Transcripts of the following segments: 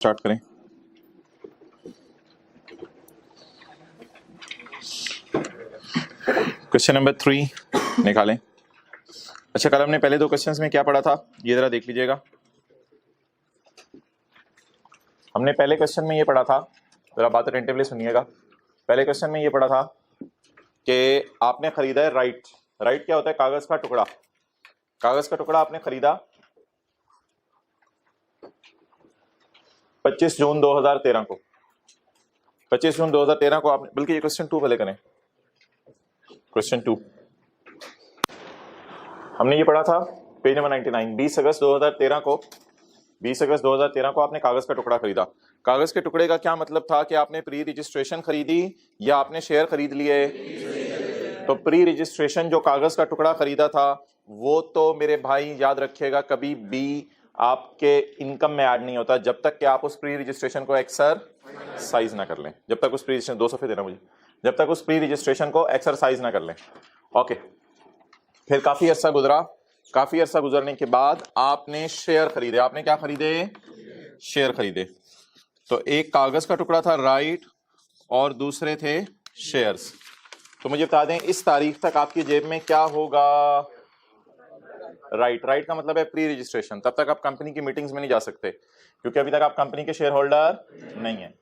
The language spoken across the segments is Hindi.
स्टार्ट करें। क्वेश्चन नंबर 3 निकालें। अच्छा, कल हमने पहले दो क्वेश्चंस में क्या पढ़ा था, ये जरा देख लीजिएगा। हमने पहले क्वेश्चन में ये पढ़ा था, जरा बात अटेंटिवली सुनिएगा। पहले क्वेश्चन में ये पढ़ा था कि आपने खरीदा है राइट। राइट क्या होता है? कागज का टुकड़ा। कागज का टुकड़ा आपने खरीदा 25 जून 2013 को। 25 जून 2013 को आपने, बल्कि ये क्वेश्चन 2 पहले करें। क्वेश्चन 2 हमने ये पढ़ा था पेज नंबर 99। 20 अगस्त 2013 को आपने कागज का टुकड़ा खरीदा। कागज के टुकड़े का क्या मतलब था कि आपने प्री रजिस्ट्रेशन खरीदी या आपने शेयर खरीद लिए? तो प्री रजिस्ट्रेशन जो कागज का टुकड़ा खरीदा था वो तो मेरे भाई याद रखिएगा कभी भी आपके इनकम में ऐड नहीं होता जब तक कि आप उस प्री रजिस्ट्रेशन को एक्सरसाइज ना कर लें। जब तक उस प्री रजिस्ट्रेशन 2 सफ़े देना मुझे, जब तक उस प्री रजिस्ट्रेशन को एक्सरसाइज ना कर लें। ओके, फिर काफी अरसा गुजरा। काफी अरसा गुजरने के बाद आपने शेयर खरीदे। आपने क्या खरीदे? शेयर खरीदे। तो एक कागज का टुकड़ा था राइट और दूसरे थे शेयर्स। तो मुझे बता दें इस तारीख तक आपकी जेब में क्या होगा? राइट। राइट का मतलब है प्री रजिस्ट्रेशन। तब तक आप कंपनी की मीटिंग्स में नहीं जा सकते क्योंकि अभी तक आप कंपनी के शेयर होल्डर नहीं है।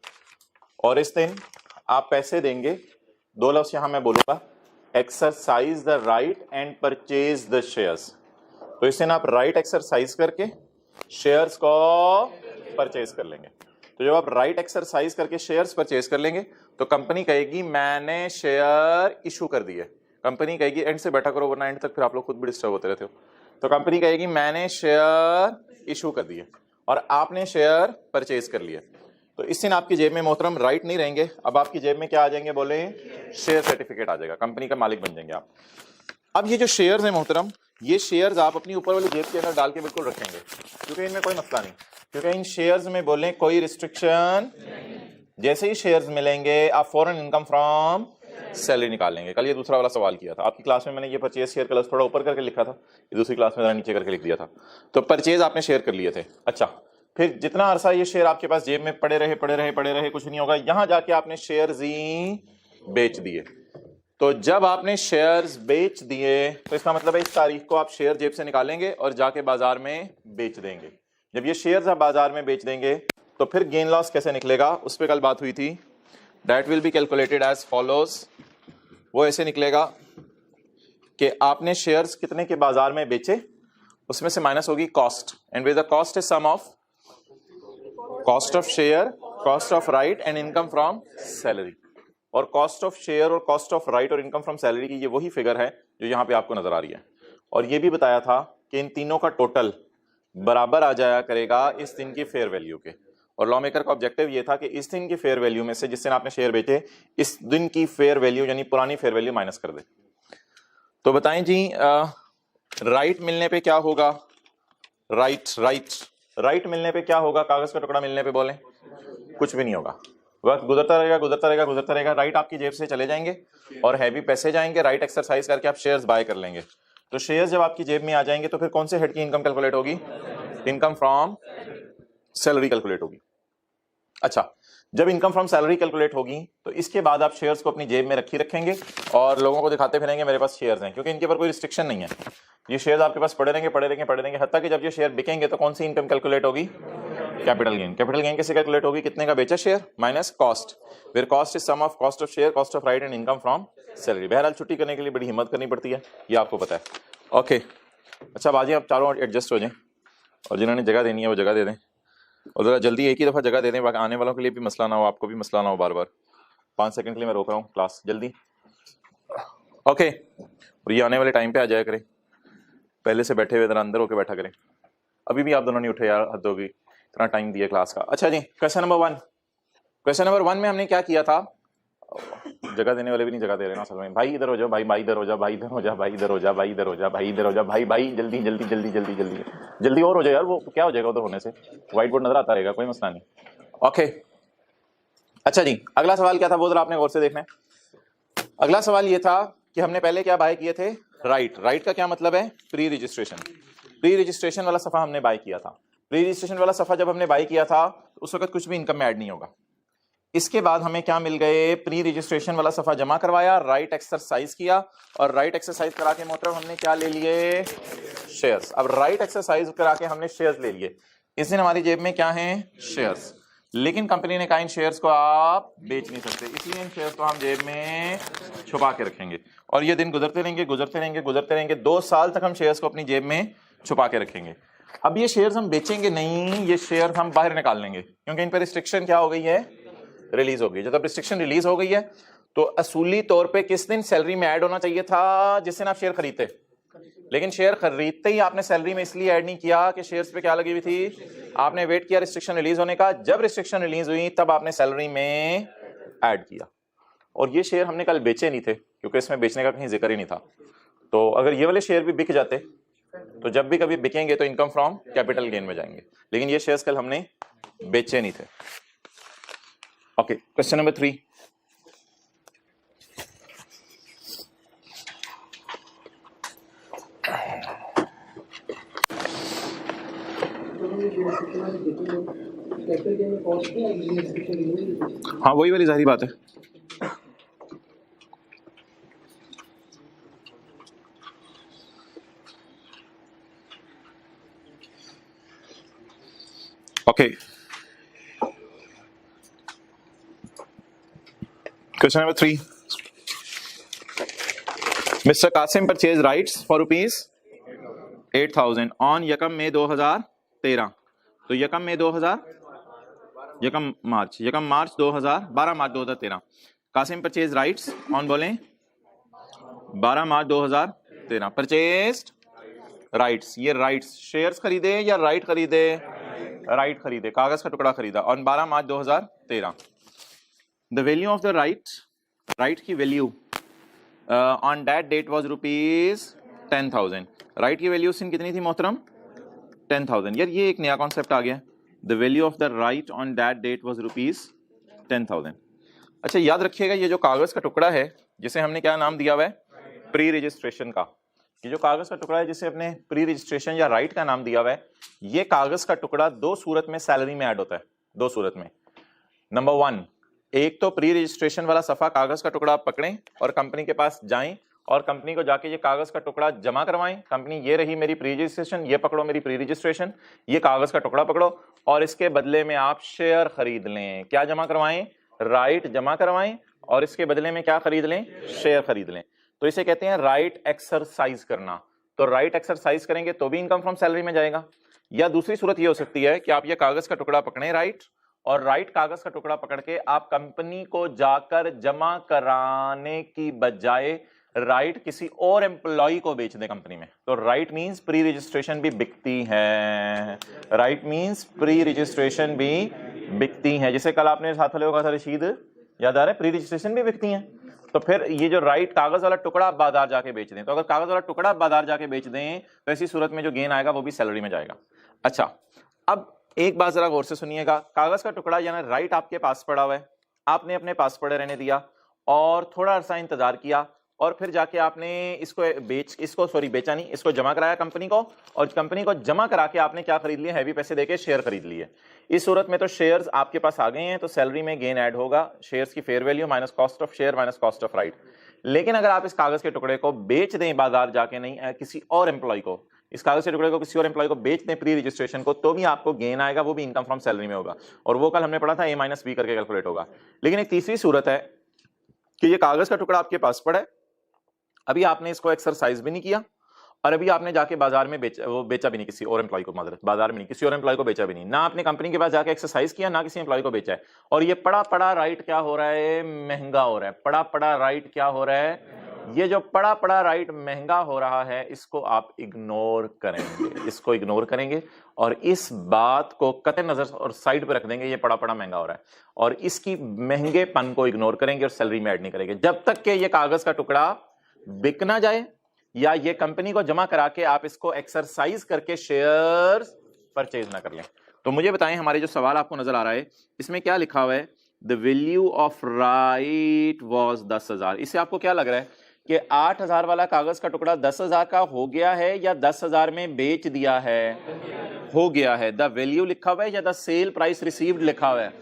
और इस दिन आप पैसे देंगे। दो लफ्ज यहां मैं बोलूंगा, exercise the right and purchase the shares. तो इस दिन आप राइट एक्सरसाइज करके शेयर्स को परचेज कर लेंगे। तो जब आप राइट एक्सरसाइज करके शेयर्स परचेज कर लेंगे तो कंपनी कहेगी मैंने शेयर इशू कर दिए। कंपनी कहेगी, एंड से बैठा करो वरना एंड तक फिर आप लोग खुद भी डिस्टर्ब होते रहते हो। तो कंपनी कहेगी मैंने शेयर इशू कर दिए और आपने शेयर परचेज कर लिए। तो इस दिन आपकी जेब में मोहतरम राइट नहीं रहेंगे, अब आपकी जेब में क्या आ जाएंगे? बोले शेयर सर्टिफिकेट आ जाएगा, कंपनी का मालिक बन जाएंगे आप। अब ये जो शेयर्स हैं मोहतरम, ये शेयर्स आप अपनी ऊपर वाली जेब के अंदर डाल के बिल्कुल रखेंगे क्योंकि इनमें कोई मसला नहीं। क्योंकि इन शेयर्स में बोले कोई रिस्ट्रिक्शन, जैसे ही शेयर्स मिलेंगे आप फॉरेन इनकम फ्रॉम सैलरी निकाल लेंगे। कल ये दूसरा वाला सवाल किया था आपकी क्लास में, मैंने ये परचेज शेयर कलर थोड़ा ऊपर करके लिखा था, ये दूसरी क्लास में जरा नीचे करके लिख दिया था। तो परचेज आपने शेयर कर लिए थे। अच्छा, फिर जितना अरसा ये शेयर आपके पास जेब में पड़े रहे कुछ नहीं होगा, यहां जाके आपने शेयर्स ही बेच दिए। तो जब आपने शेयर्स बेच दिए तो इसका मतलब है इस तारीख को आप शेयर जेब से निकालेंगे और जाके बाजार में बेच देंगे। जब ये शेयर्स आप बाजार में बेच देंगे तो फिर गेन लॉस कैसे निकलेगा उस पर कल बात हुई थी। That will be calculated as follows. वो ऐसे निकलेगा कि आपने शेयर्स कितने के बाजार में बेचे, उसमें से माइनस होगी cost, and with the cost is sum of cost of share, cost of right and income from salary. और कॉस्ट ऑफ शेयर और कॉस्ट ऑफ राइट और इनकम फ्रॉम सैलरी की ये वही फिगर है जो यहां पे आपको नजर आ रही है। और ये भी बताया था कि इन तीनों का टोटल बराबर आ जाया करेगा इस दिन की फेयर वैल्यू के। और लॉ मेकर का ऑब्जेक्टिव ये था कि इस दिन की फेयर वैल्यू में से जिस दिन आपने शेयर बेचे, इस दिन की फेयर वैल्यू यानी पुरानी फेयर वैल्यू माइनस कर दे। तो बताएं जी, राइट मिलने पे क्या होगा? राइट मिलने पे क्या होगा? कागज का टुकड़ा मिलने पे बोले कुछ भी नहीं होगा। वक्त गुजरता रहेगा। राइट आपकी जेब से चले जाएंगे और हैवी पैसे जाएंगे। राइट एक्सरसाइज करके आप शेयर्स बाय कर लेंगे। तो शेयर्स जब आपकी जेब में आ जाएंगे तो फिर कौन से हेड की इनकम कैलकुलेट होगी? इनकम फ्रॉम सैलरी कैलकुलेट होगी। अच्छा, जब इनकम फ्रॉम सैलरी कैलकुलेट होगी तो इसके बाद आप शेयर्स को अपनी जेब में रखेंगे और लोगों को दिखाते फिरेंगे मेरे पास शेयर्स हैं, क्योंकि इनके ऊपर कोई रिस्ट्रिक्शन नहीं है। ये शेयर्स आपके पास पड़े रहेंगे हत्ता कि जब ये शेयर बिकेंगे तो कौन सी इनकम कैलकुलेट होगी? Capital gain. कैपिटल गेन कैसे कैलकुलेट होगी? कितने का बेचा शेयर माइनस कॉस्ट, फिर cost is sum of cost of share, cost of right and income from salary. बहरहाल छुट्टी करने के लिए बड़ी हिम्मत करनी पड़ती है, ये आपको पता है। ओके, अच्छा बाजी आप चारों एडजस्ट हो जाएं और जिन्होंने जगह देनी है वो जगह दे दें और जरा जल्दी एक ही दफा जगह दे दें, बाकी आने वालों के लिए भी मसला ना हो, आपको भी मसला ना हो बार बार। 5 सेकंड के लिए मैं रोक रहा हूँ क्लास, जल्दी। ओके, और ये आने वाले टाइम पे आ जाया करें, पहले से बैठे हुए जरा अंदर होकर बैठा करें। अभी भी आप दोनों नहीं उठे यार, हद होगी, इतना टाइम दिया क्लास का। अच्छा जी, क्वेश्चन नंबर 1 में हमने क्या किया था? जगह देने वाले भी नहीं जगह दे रहे ना असल में। भाई इधर हो जाओ, भाई इधर हो जा, भाई इधर हो जा, भाई इधर हो जा, भाई इधर हो जा, भाई इधर हो जा, भाई जल्दी और हो जाए यार। वो क्या हो जाएगा उधर होने से? व्हाइट बोर्ड नजर आता रहेगा, कोई मसला नहीं। ओके, अच्छा जी, अगला सवाल क्या था वो जरा आपने गौर से देखना है। अगला सवाल ये था कि हमने पहले क्या बाय किए थे? राइट का क्या मतलब है? प्री रजिस्ट्रेशन वाला सफा हमने बाय किया था। प्री रजिस्ट्रेशन वाला सफा जब हमने बाय किया था उस वक्त कुछ भी इनकम में ऐड नहीं होगा। इसके बाद हमें क्या मिल गए, प्री रजिस्ट्रेशन वाला सफा जमा करवाया, राइट एक्सरसाइज किया, और राइट एक्सरसाइज करा के मोहतरम हमने क्या ले लिए, शेयर्स। अब राइट एक्सरसाइज करा के हमने शेयर्स ले लिए, इस दिन हमारी जेब में क्या है, शेयर्स। लेकिन कंपनी ने कहा इन शेयर्स को आप बेच नहीं सकते, इसलिए इन शेयर्स को हम जेब में छुपा के रखेंगे, और ये दिन गुजरते रहेंगे गुजरते रहेंगे गुजरते रहेंगे, 2 साल तक हम शेयर्स को अपनी जेब में छुपा के रखेंगे। अब ये शेयर्स हम बेचेंगे नहीं, ये शेयर्स हम बाहर निकाल लेंगे, क्योंकि इन पर रिस्ट्रिक्शन क्या हो गई है, रिलीज हो गई। जब रिस्ट्रिक्शन रिलीज हो गई है तो असूली तौर पे किस दिन सैलरी में ऐड होना चाहिए था, जिस दिन आप शेयर खरीदते, लेकिन शेयर खरीदते ही आपने सैलरी में इसलिए ऐड नहीं किया कि शेयर्स पे क्या लगी हुई थी, आपने वेट किया रिस्ट्रिक्शन रिलीज होने का, जब रिस्ट्रिक्शन रिलीज हुई तब आपने सैलरी में ऐड किया। और ये शेयर हमने कल बेचे नहीं थे, क्योंकि इसमें बेचने का कहीं जिक्र ही नहीं था। तो अगर ये वाले शेयर भी बिक जाते तो जब भी कभी बिकेंगे तो इनकम फ्रॉम कैपिटल गेन में जाएंगे, लेकिन ये शेयर्स कल हमने बेचे नहीं थे। Okay, question number 3। हाँ वही वाली सारी बात है। Okay, question number 3। Mister Qasim purchase rights for ₹8,000 on यकम में 2013। तो यकम March 12 March 2013। Qasim purchase rights on बोलें 12 मार्च 2013। परचेज्ड राइट्स, ये राइट्स शेयर्स खरीदे या राइट खरीदे, राइट खरीदे, कागज का टुकड़ा खरीदा on 12 March 2013। The value of the right की value on that date was ₹10,000। Right की वैल्यू सिन कितनी थी मोहतरम, 10,000। यार ये एक नया कॉन्सेप्ट आ गया, the value of the right on that date was ₹10,000। अच्छा याद रखिएगा, ये जो कागज का टुकड़ा है जिसे हमने क्या नाम दिया हुआ है, प्री रजिस्ट्रेशन का, ये जो कागज का टुकड़ा है जिसे अपने प्री रजिस्ट्रेशन या राइट का नाम दिया हुआ है, ये कागज का टुकड़ा 2 सूरत में सैलरी में ऐड होता है, 2 सूरत में। नंबर 1, एक तो प्री रजिस्ट्रेशन वाला सफा कागज का टुकड़ा आप पकड़ें और कंपनी के पास जाएं और कंपनी को जाके ये कागज का टुकड़ा जमा करवाएं। कंपनी ये रही मेरी प्री रजिस्ट्रेशन, ये पकड़ो मेरी प्री रजिस्ट्रेशन, ये कागज का टुकड़ा पकड़ो, और इसके बदले में आप शेयर खरीद लें। क्या जमा करवाएं, राइट जमा करवाएं, और इसके बदले में क्या खरीद लें, शेयर खरीद लें। तो इसे कहते हैं राइट एक्सरसाइज करना। तो राइट एक्सरसाइज करेंगे तो भी इनकम फ्रॉम सैलरी में जाएगा। या दूसरी सूरत ये हो सकती है कि आप ये कागज का टुकड़ा पकड़ें राइट, और राइट कागज का टुकड़ा पकड़ के आप कंपनी को जाकर जमा कराने की बजाय राइट किसी और एम्प्लॉय को बेच दें कंपनी में। तो राइट मींस प्री रजिस्ट्रेशन भी बिकती है, राइट मींस प्री रजिस्ट्रेशन भी बिकती है। जैसे कल आपने साथ वाले को कहा था रशीद, याद आ रहा है, प्री रजिस्ट्रेशन भी बिकती है। तो फिर ये जो राइट कागज वाला टुकड़ा आप बाजार जाके बेच दें, तो अगर कागज वाला टुकड़ा आप बाजार जाके बेच दें तो ऐसी सूरत में जो गेन आएगा वो भी सैलरी में जाएगा। अच्छा, अब एक बात जरा गौर से सुनिएगा, कागज का टुकड़ा यानी राइट आपके पास पड़ा हुआ है, आपने अपने पास पड़े रहने दिया और थोड़ा अरसा इंतजार किया, और फिर जाके आपने बेचा नहीं, इसको जमा कराया कंपनी को, और कंपनी को जमा करा के आपने क्या खरीद लिया, हैवी पैसे देके शेयर खरीद लिए। इस सूरत में तो शेयर्स आपके पास आ गए हैं, तो सैलरी में गेन ऐड होगा, शेयर्स की fair value minus cost of share minus cost of right. लेकिन अगर आप इस कागज के टुकड़े को बेच दें बाजार जाके, नहीं किसी और एम्प्लॉय को, इस कागज के टुकड़े को किसी और एम्प्लॉय को बेच दें प्री रजिस्ट्रेशन को, तो भी आपको गेन आएगा, वो भी इनकम फ्रॉम सैलरी में होगा, और वो कल हमने पढ़ा था A-B करके कैलकुलेट होगा। लेकिन एक तीसरी सूरत है कि ये कागज का टुकड़ा आपके पास पड़ा है, अभी आपने इसको एक्सरसाइज भी नहीं किया, और अभी आपने जाके बाजार में बेचा भी नहीं किसी और एम्प्लॉय को, बाजार में नहीं किसी और एम्प्लॉय को बेचा भी नहीं, ना आपने कंपनी के पास जाके एक्सरसाइज किया, ना किसी एम्प्लॉय को बेचा है, और ये पड़ा पड़ा राइट क्या हो रहा है, महंगा हो रहा है। पड़ा पड़ा राइट क्या हो रहा है, ये जो पड़ा पड़ा राइट महंगा हो रहा है, इसको आप इग्नोर करेंगे, इसको इग्नोर करेंगे और इस बात को कतई नजर और साइड पे रख देंगे, ये पड़ा पड़ा महंगा हो रहा है, और इसकी महंगेपन को इग्नोर करेंगे और सैलरी में ऐड नहीं करेंगे जब तक कि ये कागज का टुकड़ा बिक ना जाए, या ये कंपनी को जमा करा के आप इसको एक्सरसाइज करके शेयर्स परचेज ना कर लें। तो मुझे बताएं, हमारे जो सवाल आपको नजर आ रहा है इसमें क्या लिखा हुआ है, the value of right was 10,000। इससे आपको क्या लग रहा है कि 8,000 वाला कागज का टुकड़ा 10,000 का हो गया है या 10,000 में बेच दिया है? हो गया है। द वैल्यू लिखा हुआ है या द सेल प्राइस रिसीव्ड लिखा हुआ है?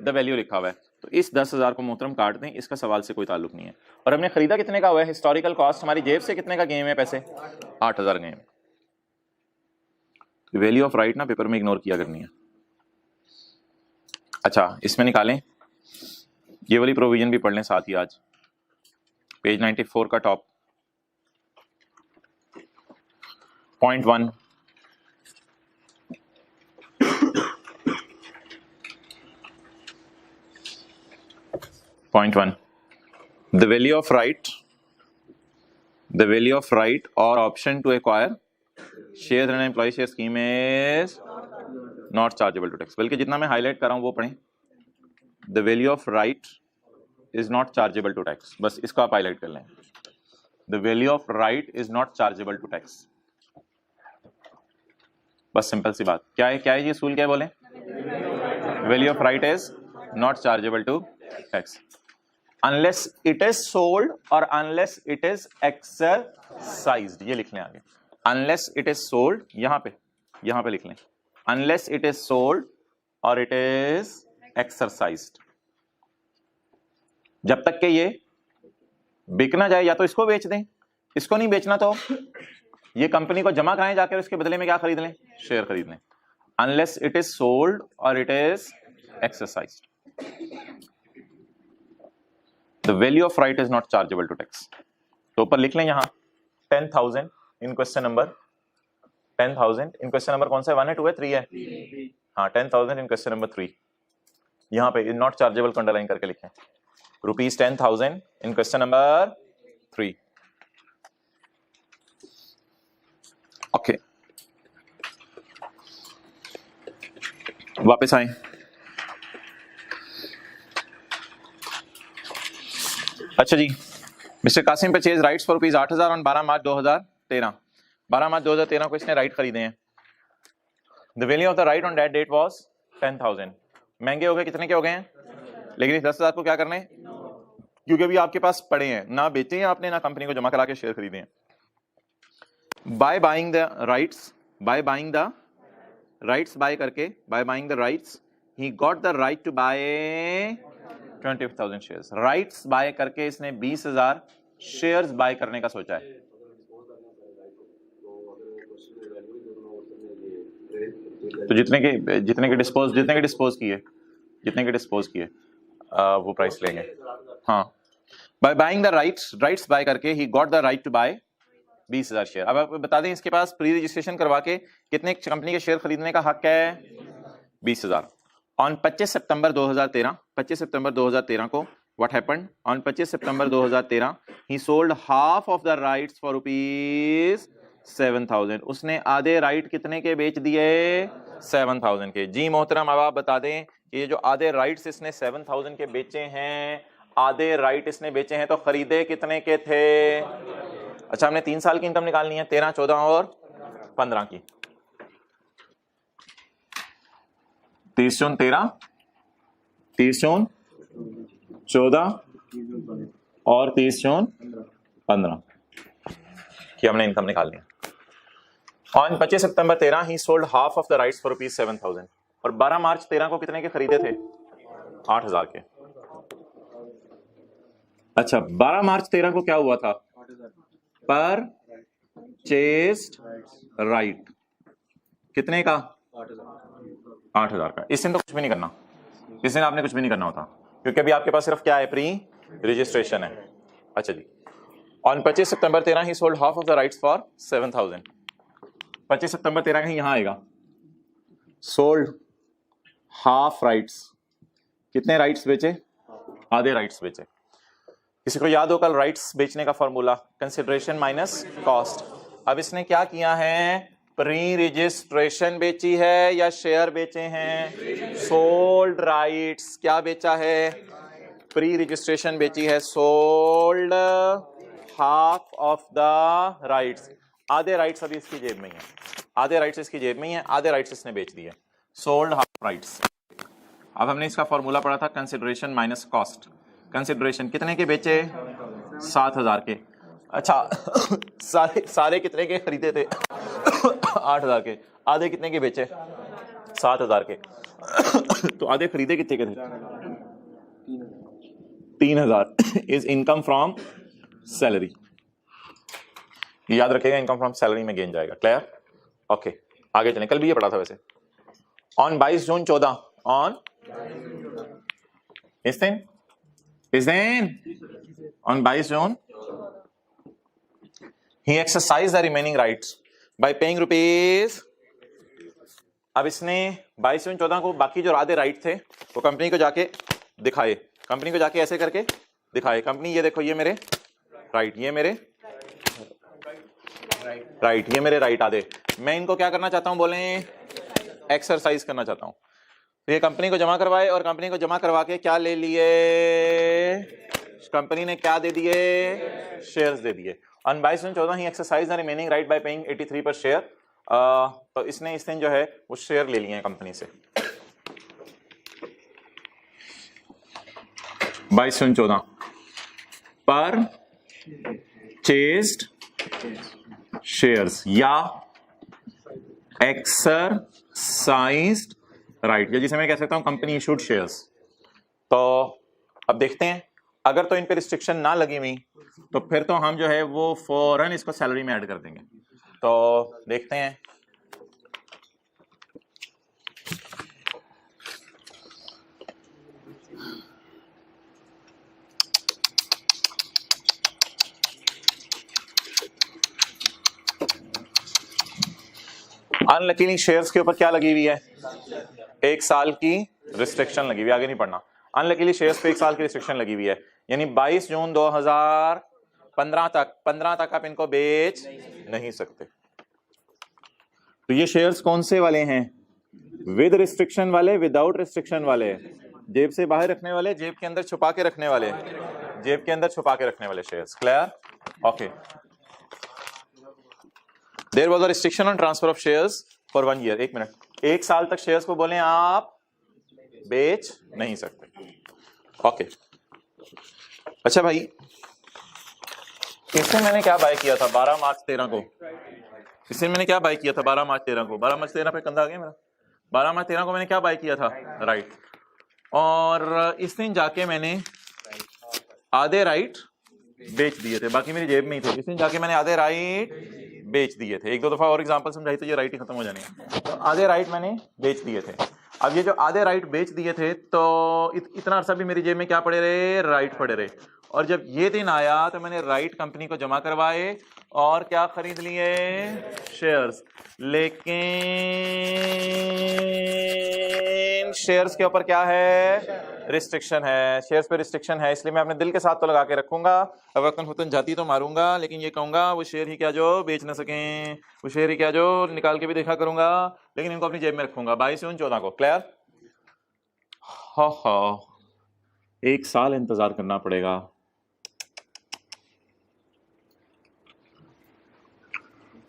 द वैल्यू लिखा हुआ है। तो इस 10,000 को मोहतरम काट दें, इसका सवाल से कोई ताल्लुक नहीं है। और हमने खरीदा कितने का हुआ है? हिस्टोरिकल कॉस्ट हमारी जेब से कितने का गए हैं पैसे? 8,000 गए। वैल्यू ऑफ राइट ना पेपर में इग्नोर किया करनी है। अच्छा, इसमें निकालें, ये वाली प्रोविजन भी पढ़ लें साथ ही आज, पेज 94 का top point 1। Point 1, the value of right or option to acquire shares in an employee share scheme is not chargeable to tax। बल्कि जितना मैं हाईलाइट कर रहा हूं वो पढ़ें। The value of right is not chargeable to tax, बस इसको आप हाईलाइट कर लें। The value of right is not chargeable to tax, बस सिंपल सी बात। क्या है ये असूल क्या है बोले? Value of right is not chargeable to tax unless it is sold और unless it is exercised। ये लिख लें आगे, unless it is sold, यहां पे लिख लें, unless it is sold और it is exercised। जब तक के ये बिक ना जाए, या तो इसको बेच दें, इसको नहीं बेचना तो ये कंपनी को जमा कराएं जाकर, उसके बदले में क्या खरीद लें? शेयर खरीद लें। unless it is sold और it is exercised, the value of right is not chargeable to tax। तो ऊपर लिख लें यहां 10,000 in question number 10,000 in question number कौन सा है? 1 है, 2 है, 3 है? हाँ, 10,000 इन क्वेश्चन नंबर 3। यहां पे नॉट चार्जेबल को अंडरलाइन करके लिखें, rupees 10,000 in question number 3। Okay, वापस आए। अच्छा जी, mister Qasim purchase rights for rupees 8,000 on 12 मार्च 2013। 12 मार्च 2013 को इसने राइट खरीदे हैं। The value of the right on that date was 10,000। महंगे हो गए, कितने के हो गए हैं? लेकिन इस 10,000 को क्या करना है? क्योंकि अभी आपके पास पड़े हैं, ना बेचे हैं आपने, ना कंपनी को जमा करा के शेयर खरीदे हैं। By buying the rights, by buying the rights, buy करके, by buying the rights he got the right to buy 20,000 shares. Rights buy करके इसने 20,000 शेयर्स बाय करने का सोचा है। तो जितने के डिस्पोज किए वो प्राइस लेंगे। हाँ, by buying the rights buy करके he got the right to buy 20,000 share. अब आप बता दें, इसके पास प्री रजिस्ट्रेशन करवा के कितने कंपनी के शेयर खरीदने का हक है? 20,000। ऑन 25 सितंबर 2013 को what happened? On 25 September 2013 he sold half of the rights for rupees 7,000। उसने आधे राइट कितने के बेच दिए? 7,000 के। जी मोहतरम, अब आप बता दें कि ये जो आधे राइट्स इसने 7,000 के बेचे हैं, आधे राइट इसने बेचे हैं, तो खरीदे कितने के थे? अच्छा, हमने 3 साल की इनकम निकालनी है, 13, 14 और 15 की। 30 जून 13, 30 जून 14 और 30 जून 15 की हमने इनकम निकालनी है। On 25 September 13 he sold half of the rights for rupees 7,000। और 12 मार्च 13 को कितने के खरीदे थे? 8,000 के। अच्छा, 12 मार्च 13 को क्या हुआ था? परचेस्ड राइट कितने का? 8,000 का। इस दिन तो कुछ भी नहीं करना, इस दिन आपने कुछ भी नहीं करना होता, क्योंकि अभी आपके पास सिर्फ क्या है? प्री रजिस्ट्रेशन है। अच्छा जी, on 25 September 13 he sold half of the rights for 7,000। 25 सितंबर 13 का यहां आएगा, सोल्ड हाफ राइट्स। कितने राइट्स बेचे? आधे राइट्स बेचे। किसी को याद हो कल राइट्स बेचने का फॉर्मूला? Consideration minus cost. अब इसने क्या किया है? प्री रजिस्ट्रेशन बेची है या शेयर बेचे हैं? Sold rights. क्या बेचा है? प्री रजिस्ट्रेशन बेची है। Sold half of the rights. आधे राइट्स अभी इसकी जेब में ही है, आधे राइट्स इसकी जेब में ही है, आधे राइट्स इसने बेच दिए। Sold half rights. अब हमने इसका फॉर्मूला पढ़ा था, कंसिडरेशन माइनस कॉस्ट। कंसिडरेशन कितने के बेचे? 7,000 के। अच्छा सारे सारे कितने के खरीदे थे? 8,000 के। आधे कितने के बेचे? 7,000 के। तो आधे खरीदे कितने के थे? 3,000 इज इनकम फ्रॉम सैलरी। याद रखिएगा, इनकम फ्रॉम सैलरी में गेन जाएगा। क्लियर? ओके, आगे चलें। कल भी ये पढ़ा था वैसे। ऑन 22 जून 14 ऑन इस दिन on 22 June he exercised the remaining rights by paying rupees। अब इसने 22 जून 14 को बाकी जो आधे राइट थे वो कंपनी को जाके दिखाए। कंपनी को जाके ऐसे करके दिखाए, कंपनी ये देखो, ये मेरे राइट, ये मेरे राइट, ये मेरे राइट आधे, मैं इनको क्या करना चाहता हूं? बोले एक्सरसाइज करना चाहता हूं। तो ये कंपनी को जमा करवाए और कंपनी को जमा करवा के क्या ले लिए? कंपनी ने क्या दे दिए? शेयर्स दे दिए। On 22 June 14 he exercise the remaining right bye paying 83 पर शेयर। तो इसने इस दिन जो है वो शेयर ले लिए हैं कंपनी से। 22 जून 14 पर चेस्ड शेयर्स या एक्सरसाइज्ड राइट, या जिसे मैं कह सकता हूं कंपनी इशूड शेयर्स। तो अब देखते हैं, अगर तो इन पे रिस्ट्रिक्शन ना लगी हुई तो फिर तो हम जो है वो फौरन इसको सैलरी में ऐड कर देंगे। तो देखते हैं। अनलकीली शेयर्स के ऊपर क्या लगी हुई है? 1 साल की रिस्ट्रिक्शन लगी हुई है। आगे नहीं पढ़ना। अनलकीली शेयर्स पे 1 साल की रिस्ट्रिक्शन लगी हुई है, यानी 22 जून 2015 तक आप इनको बेच नहीं सकते। तो ये शेयर्स कौन से वाले हैं? विद रिस्ट्रिक्शन वाले, विदाउट रिस्ट्रिक्शन वाले, जेब से बाहर रखने वाले, जेब के अंदर छुपा के रखने वाले, जेब के अंदर छुपा के रखने वाले shares. Clear? Okay. There was a restriction on transfer of shares for 1 year. 1 minute, 1 साल तक शेयर्स को बोले आप बेच नहीं सकते। ओके। अच्छा भाई, इससे मैंने क्या बाय किया था 12 मार्च 13 को? इससे मैंने क्या बाय किया था 12 मार्च 13 को? 12 मार्च 13 पे कंधा आ गया मेरा। 12 मार्च 13 को मैंने क्या बाय किया था? राइट। और इस दिन जाके मैंने आधे राइट बेच दिए थे, बाकी मेरी जेब में ही थे। इस दिन जाके मैंने आधे राइट बेच दिए थे। 1-2 दफा और एग्जांपल समझाई तो ये राइट ही खत्म हो जाने। तो आधे राइट मैंने बेच दिए थे। अब ये जो आधे राइट बेच दिए थे तो इतना अरसा भी मेरी जेब में क्या पड़े रहे? राइट पड़े रहे। और जब ये दिन आया तो मैंने राइट कंपनी को जमा करवाए और क्या खरीद लिए? शेयर्स। लेकिन शेयर्स के ऊपर क्या है? रिस्ट्रिक्शन है। शेयर्स पे रिस्ट्रिक्शन है, इसलिए मैं अपने दिल के साथ तो लगा के रखूंगा। अब वक्तन फुतन जाती तो मारूंगा, लेकिन ये कहूंगा वो शेयर ही क्या जो बेच ना सकें, वो शेयर ही क्या जो निकाल के भी देखा करूंगा, लेकिन इनको अपनी जेब में रखूंगा 22 जून 14 को। क्लियर? हाँ, 1 साल इंतजार करना पड़ेगा।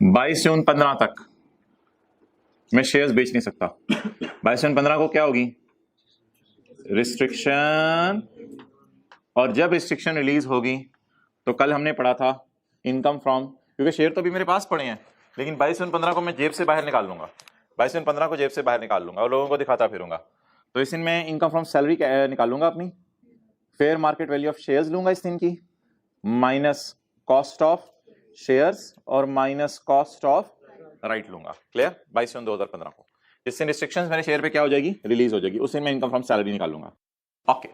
22 जून 15 तक मैं शेयर्स बेच नहीं सकता। 22 जून 15 को क्या होगी? रिस्ट्रिक्शन। और जब रिस्ट्रिक्शन रिलीज होगी तो कल हमने पढ़ा था इनकम फ्रॉम, क्योंकि शेयर तो अभी मेरे पास पड़े हैं, लेकिन 22 जून 15 को मैं जेब से बाहर निकाल लूंगा। 22 जून 15 को जेब से बाहर निकाल लूंगा और लोगों को दिखाता फिरूंगा। तो इस दिन मैं इनकम फ्रॉम सैलरी निकालूंगा अपनी, fair market value of shares लूंगा इस दिन की, माइनस कॉस्ट ऑफ शेयर्स और माइनस कॉस्ट ऑफ राइट लूंगा। क्लियर? 22 जून 2015 को। इससे रिस्ट्रिक्शंस मेरे शेयर पे क्या हो जाएगी? रिलीज हो जाएगी। उस दिन मैं इनकम फ्रॉम सैलरी निकालूंगा। ओके।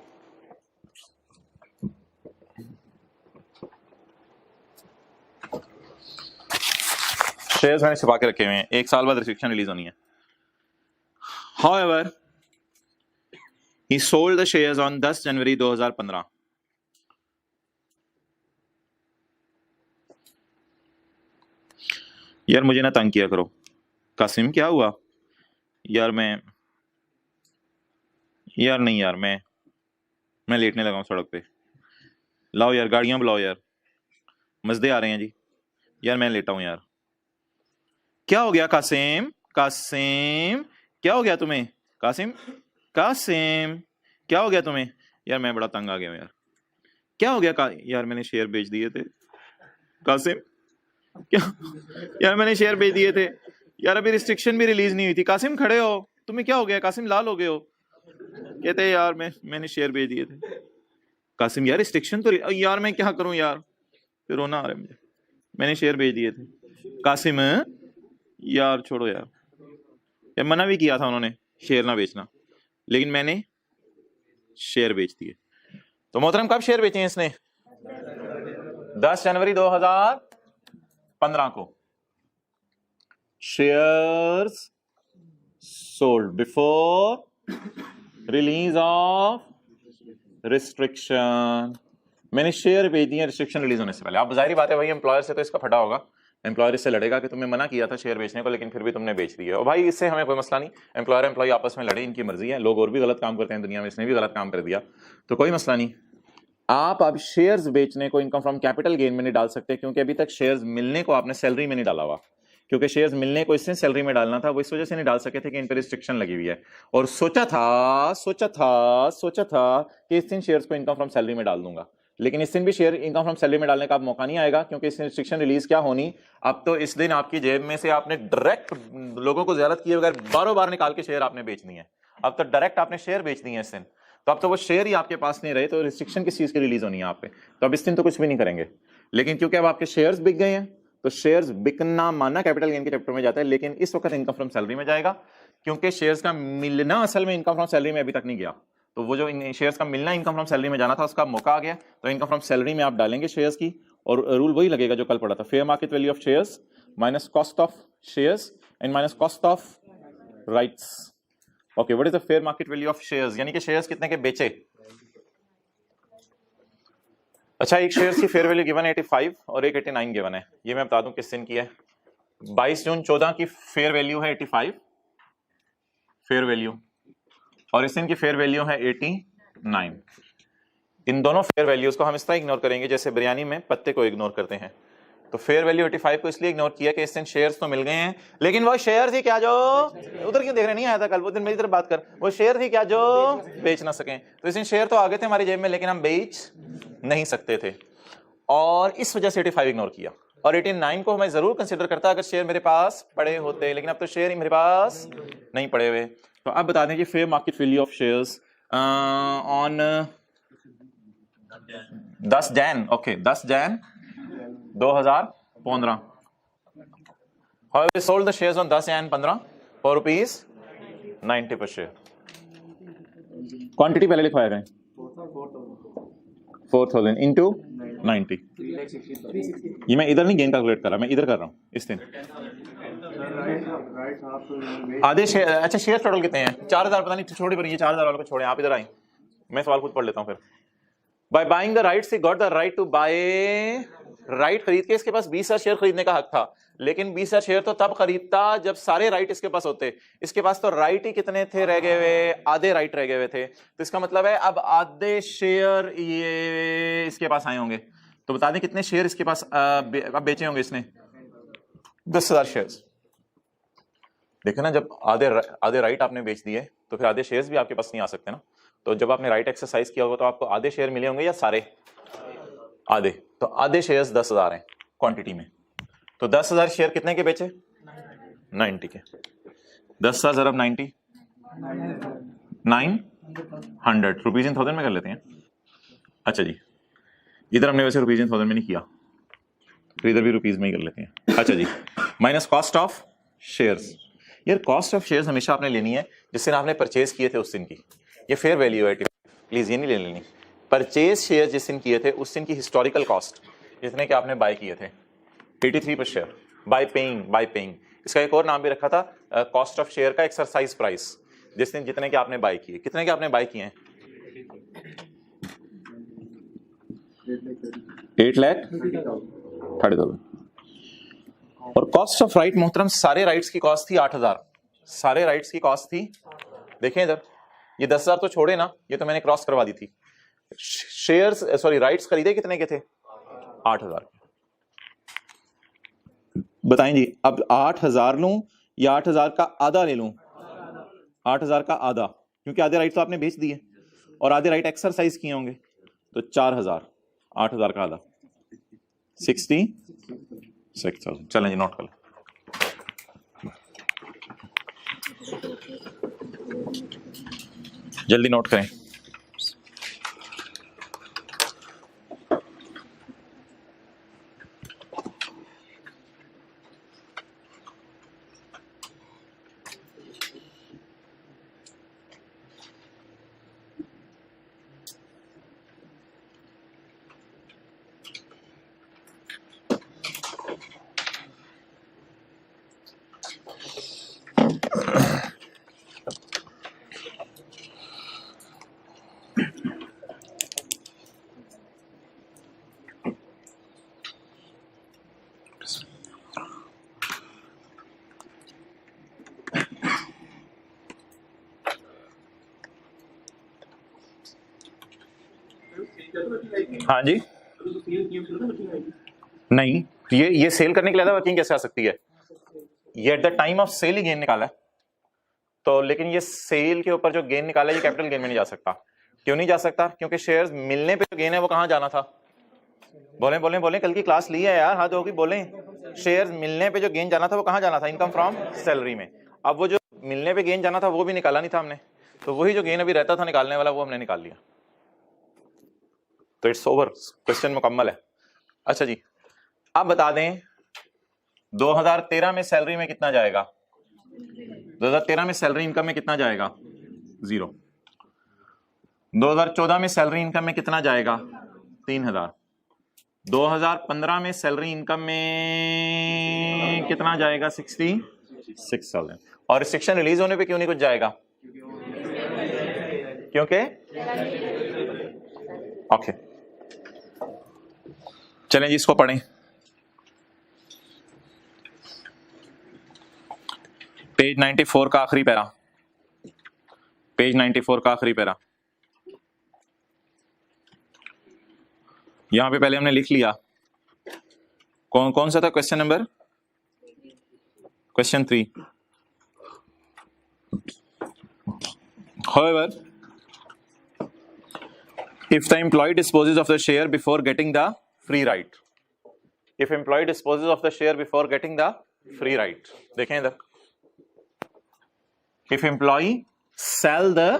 शेयर्स मैंने छुपा के रखे हुए हैं, 1 साल बाद रिस्ट्रिक्शन रिलीज होनी है। However, he sold the shares on 10 जनवरी 2015। यार मुझे ना तंग किया करो। कासिम क्या हुआ? यार मैं लेटने लगा हूँ सड़क पे। लाओ यार गाड़ियां बुलाओ यार, मजदे आ रहे हैं जी। यार मैं लेटा हूँ यार। क्या हो गया कासिम? कासिम क्या हो गया तुम्हें? कासिम क्या हो गया तुम्हें? यार मैं बड़ा तंग आ गया हूँ यार। क्या हो गया यार मैंने शेयर बेच दिए थे। कासिम क्या यार, मैंने शेयर बेच दिए थे यार, अभी रिस्ट्रिक्शन भी रिलीज नहीं हुई थी। कासिम खड़े हो, तुम्हें क्या हो गया? कासिम लाल हो गए हो। कहते यार मैंने शेयर बेच दिए थे। कासिम यार रिस्ट्रिक्शन तो यार मैं क्या करूं यार, फिर रोना आ रहा है मुझे, मैंने शेयर बेच दिए थे। कासिम यार छोड़ो यार, मना भी किया था उन्होंने शेयर ना बेचना, लेकिन मैंने शेयर बेच दिए। तो मोहतरम कब शेयर बेचे हैं इसने? 10 जनवरी 2015 को। Shares sold before release of restriction. मैंने शेयर बेच दिए रिस्ट्रिक्शन रिलीज होने से पहले। आप जाहिर बात है भाई, एम्प्लॉयर से तो इसका फटा होगा, एम्प्लॉयर इससे लड़ेगा कि तुम्हें मना किया था शेयर बेचने को, लेकिन फिर भी तुमने बेच दिया। और भाई इससे हमें कोई मसला नहीं, एम्प्लॉयर एम्प्लॉय आपस में लड़े, इनकी मर्जी है। लोग और भी गलत काम करते हैं दुनिया में, इसने भी गलत काम कर दिया तो कोई मसला नहीं। आप अब शेयर्स बेचने को इनकम फ्रॉम कैपिटल गेन में नहीं डाल सकते, क्योंकि अभी तक शेयर्स मिलने को आपने सैलरी में नहीं डाला हुआ, क्योंकि शेयर्स मिलने को इससे सैलरी में डालना था, वो इस वजह से नहीं डाल सके थे कि इन पर रिस्ट्रिक्शन लगी हुई है। और सोचा था कि इस दिन शेयर्स को इनकम फ्रॉम सैलरी में डाल दूंगा, लेकिन इस दिन भी शेयर इनकम फ्रॉम सैलरी में डालने का अब मौका नहीं आएगा, क्योंकि इस रिस्ट्रिक्शन रिलीज क्या होनी। अब तो इस दिन आपकी जेब में से आपने डायरेक्ट लोगों को ज़ियारत किए बगैर बारों बार निकाल के शेयर आपने बेच दिए हैं। अब तो डायरेक्ट आपने शेयर बेच दिए हैं इस दिन, तो अब तो वो शेयर ही आपके पास नहीं रहे, तो रिस्ट्रिक्शन किस चीज की रिलीज होनी है आप पे, तो अब इस दिन तो कुछ भी नहीं करेंगे। लेकिन क्योंकि अब आपके शेयर्स बिक गए हैं, तो शेयर्स बिकना माना कैपिटल गेन के चैप्टर में जाता है, लेकिन इस वक्त इनकम फ्रॉम सैलरी में जाएगा, क्योंकि शेयर्स का मिलना असल में इनकम फ्रॉम सैलरी में अभी तक नहीं गया। तो वो जो शेयर्स का मिलना इनकम फ्रॉम सैलरी में जाना था, उसका मौका आ गया, तो इनकम फ्रॉम सैलरी में आप डालेंगे शेयर्स की, और रूल वही लगेगा जो कल पढ़ा था, fair market value of shares minus cost of shares and minus cost of rights. Okay, what is the fair market value of shares, यानी कि शेयर्स कितने के बेचे। अच्छा, एक शेयर की फेयर वैल्यू गिवन है 85 और एक 89 गिवन है। ये मैं बता दूं किस दिन की है। 22 जून 14 की फेयर वैल्यू है 85 फेयर वैल्यू, और इस दिन की फेयर वैल्यू है 89। इन दोनों फेयर वैल्यूज को हम इस तरह इग्नोर करेंगे जैसे बिरयानी में पत्ते को इग्नोर करते हैं। तो फेयर वैल्यू 85 को इसलिए इग्नोर किया कि इस दिन शेयर्स तो मिल गए हैं, लेकिन वो शेयर्स ही क्या जो उधर क्यों देख रहे, नहीं आया था कल, वो दिन मेरी तरफ बात कर, वो शेयर ही क्या जो बेच ना सकें। तो इस दिन शेयर तो आ गए थे हमारी जेब में, लेकिन हम बेच नहीं सकते थे, और इस वजह से 85 इग्नोर किया। और 89 को मैं जरूर कंसिडर करता अगर शेयर मेरे पास पड़े होते, लेकिन अब तो शेयर ही मेरे पास नहीं पड़े हुए। तो अब बता दें कि fair market value of shares on 10 Jain, okay 10 Jain 2015, how we sold the shares on 10 Jan 15 for ₹90 per share। Quantity पहले लिखवाया गए 4000 into 90। ये मैं इधर नहीं गेन कैलकुलेट कर रहा, मैं इधर कर रहा हूँ इस दिन। आधे शेयर, अच्छा शेयर टोटल कितने हैं? 4000, पता नहीं छोड़ी पर, ये 4000 वालों को छोड़े, आप इधर आए, मैं सवाल खुद पढ़ लेता हूँ फिर। By buying the rights he got the right to buy, right खरीद के इसके पास 20,000 शेयर खरीदने का हक था, लेकिन 20,000 शेयर तो तब खरीदता जब सारे राइट इसके पास होते। इसके पास तो राइट ही कितने थे रह गए हुए, आधे राइट रह गए हुए थे, तो इसका मतलब है अब आधे शेयर ये इसके पास आए होंगे। तो बता दें कितने शेयर इसके पास अब बेचे होंगे इसने? 10,000 शेयर। देखो ना, जब आधे राइट आपने बेच दिए तो फिर आधे शेयर्स भी आपके पास नहीं आ सकते ना। तो जब आपने राइट एक्सरसाइज किया होगा तो आपको आधे शेयर मिले होंगे या सारे? आधे। तो आधे शेयर्स 10,000 हैं क्वांटिटी में, तो 10,000 शेयर कितने के बेचे? 90 के। 10,000 ज़रब 90, 900 रुपीज इन 1000 में कर लेते हैं। अच्छा जी, इधर हमने वैसे रुपीज इन 1000 में नहीं किया, तो इधर भी रुपीज में ही कर लेते हैं। अच्छा जी, माइनस कॉस्ट ऑफ शेयर्स। यार कॉस्ट ऑफ शेयर्स हमेशा आपने लेनी है जिस दिन आपने परचेज किए थे उस दिन की। ये फेयर वैल्यू है, प्लीज ये नहीं ले लेनी। परचेज शेयर जिस दिन किए थे उस दिन की हिस्टोरिकल कॉस्ट जितने के आपने बाय किए थे, 83 पर शेयर बाय पेइंग। इसका एक और नाम भी रखा था कॉस्ट ऑफ शेयर का एक्सरसाइज प्राइस, जिस दिन जितने के आपने बाय किए। कितने के आपने बाय किए हैं? 8,30,000। और कॉस्ट ऑफ राइट मोहतरम, सारे राइट्स की कॉस्ट थी 8,000, सारे राइट्स की कॉस्ट थी। देखें इधर, ये 10,000 तो छोड़े ना, ये तो मैंने क्रॉस करवा दी थी। शेयर्स सॉरी राइट्स खरीदे कितने के थे? 8,000। बताएं जी, अब 8,000 लूं या 8,000 का आधा ले लूं? 8,000 का आधा, क्योंकि आधे राइट तो आपने बेच दिए और आधे राइट एक्सरसाइज किए होंगे, तो 4,000, 8,000 का आधा। 66,000। चलें जी, नोट कर लो। जल्दी नोट करें। हाँ जी, नहीं, ये सेल करने के लिए वर्किंग कैसे आ सकती है? ये at the time of sale ही गेन निकाला है, तो लेकिन ये सेल के ऊपर जो गेन निकाला है ये कैपिटल गेन में नहीं जा सकता। क्यों नहीं जा सकता? क्योंकि शेयर्स मिलने पे जो गेन है वो कहाँ जाना था? बोले बोले बोले, कल की क्लास ली है यार, हाथ होगी बोले। शेयर्स मिलने पे जो गेन जाना था वो कहाँ जाना था? इनकम फ्रॉम सैलरी में। अब वो जो मिलने पे गेन जाना था वो भी निकाला नहीं था हमने, तो वही जो गेन अभी रहता था निकालने वाला वो हमने निकाल लिया। तो इट्स ओवर, क्वेश्चन मुकम्मल है। अच्छा जी, अब बता दें 2013 में सैलरी में कितना जाएगा? 2013 में सैलरी इनकम में कितना जाएगा? 0। 2014 में सैलरी इनकम में कितना जाएगा? 3000। 2015 में सैलरी इनकम में कितना जाएगा? 66,000। और रिस्ट्रिक्शन रिलीज होने पे क्यों नहीं कुछ जाएगा? क्योंकि ओके, चलें जी इसको पढ़ें। पेज 94 का आखिरी पैरा, पेज 94 का आखिरी पैरा। यहां पे पहले हमने लिख लिया कौन कौन सा था question number? Question 3। However, if the employee disposes of the share before getting the free right, if employee disposes of the share before getting the free right, देखें इधर, if employee sell the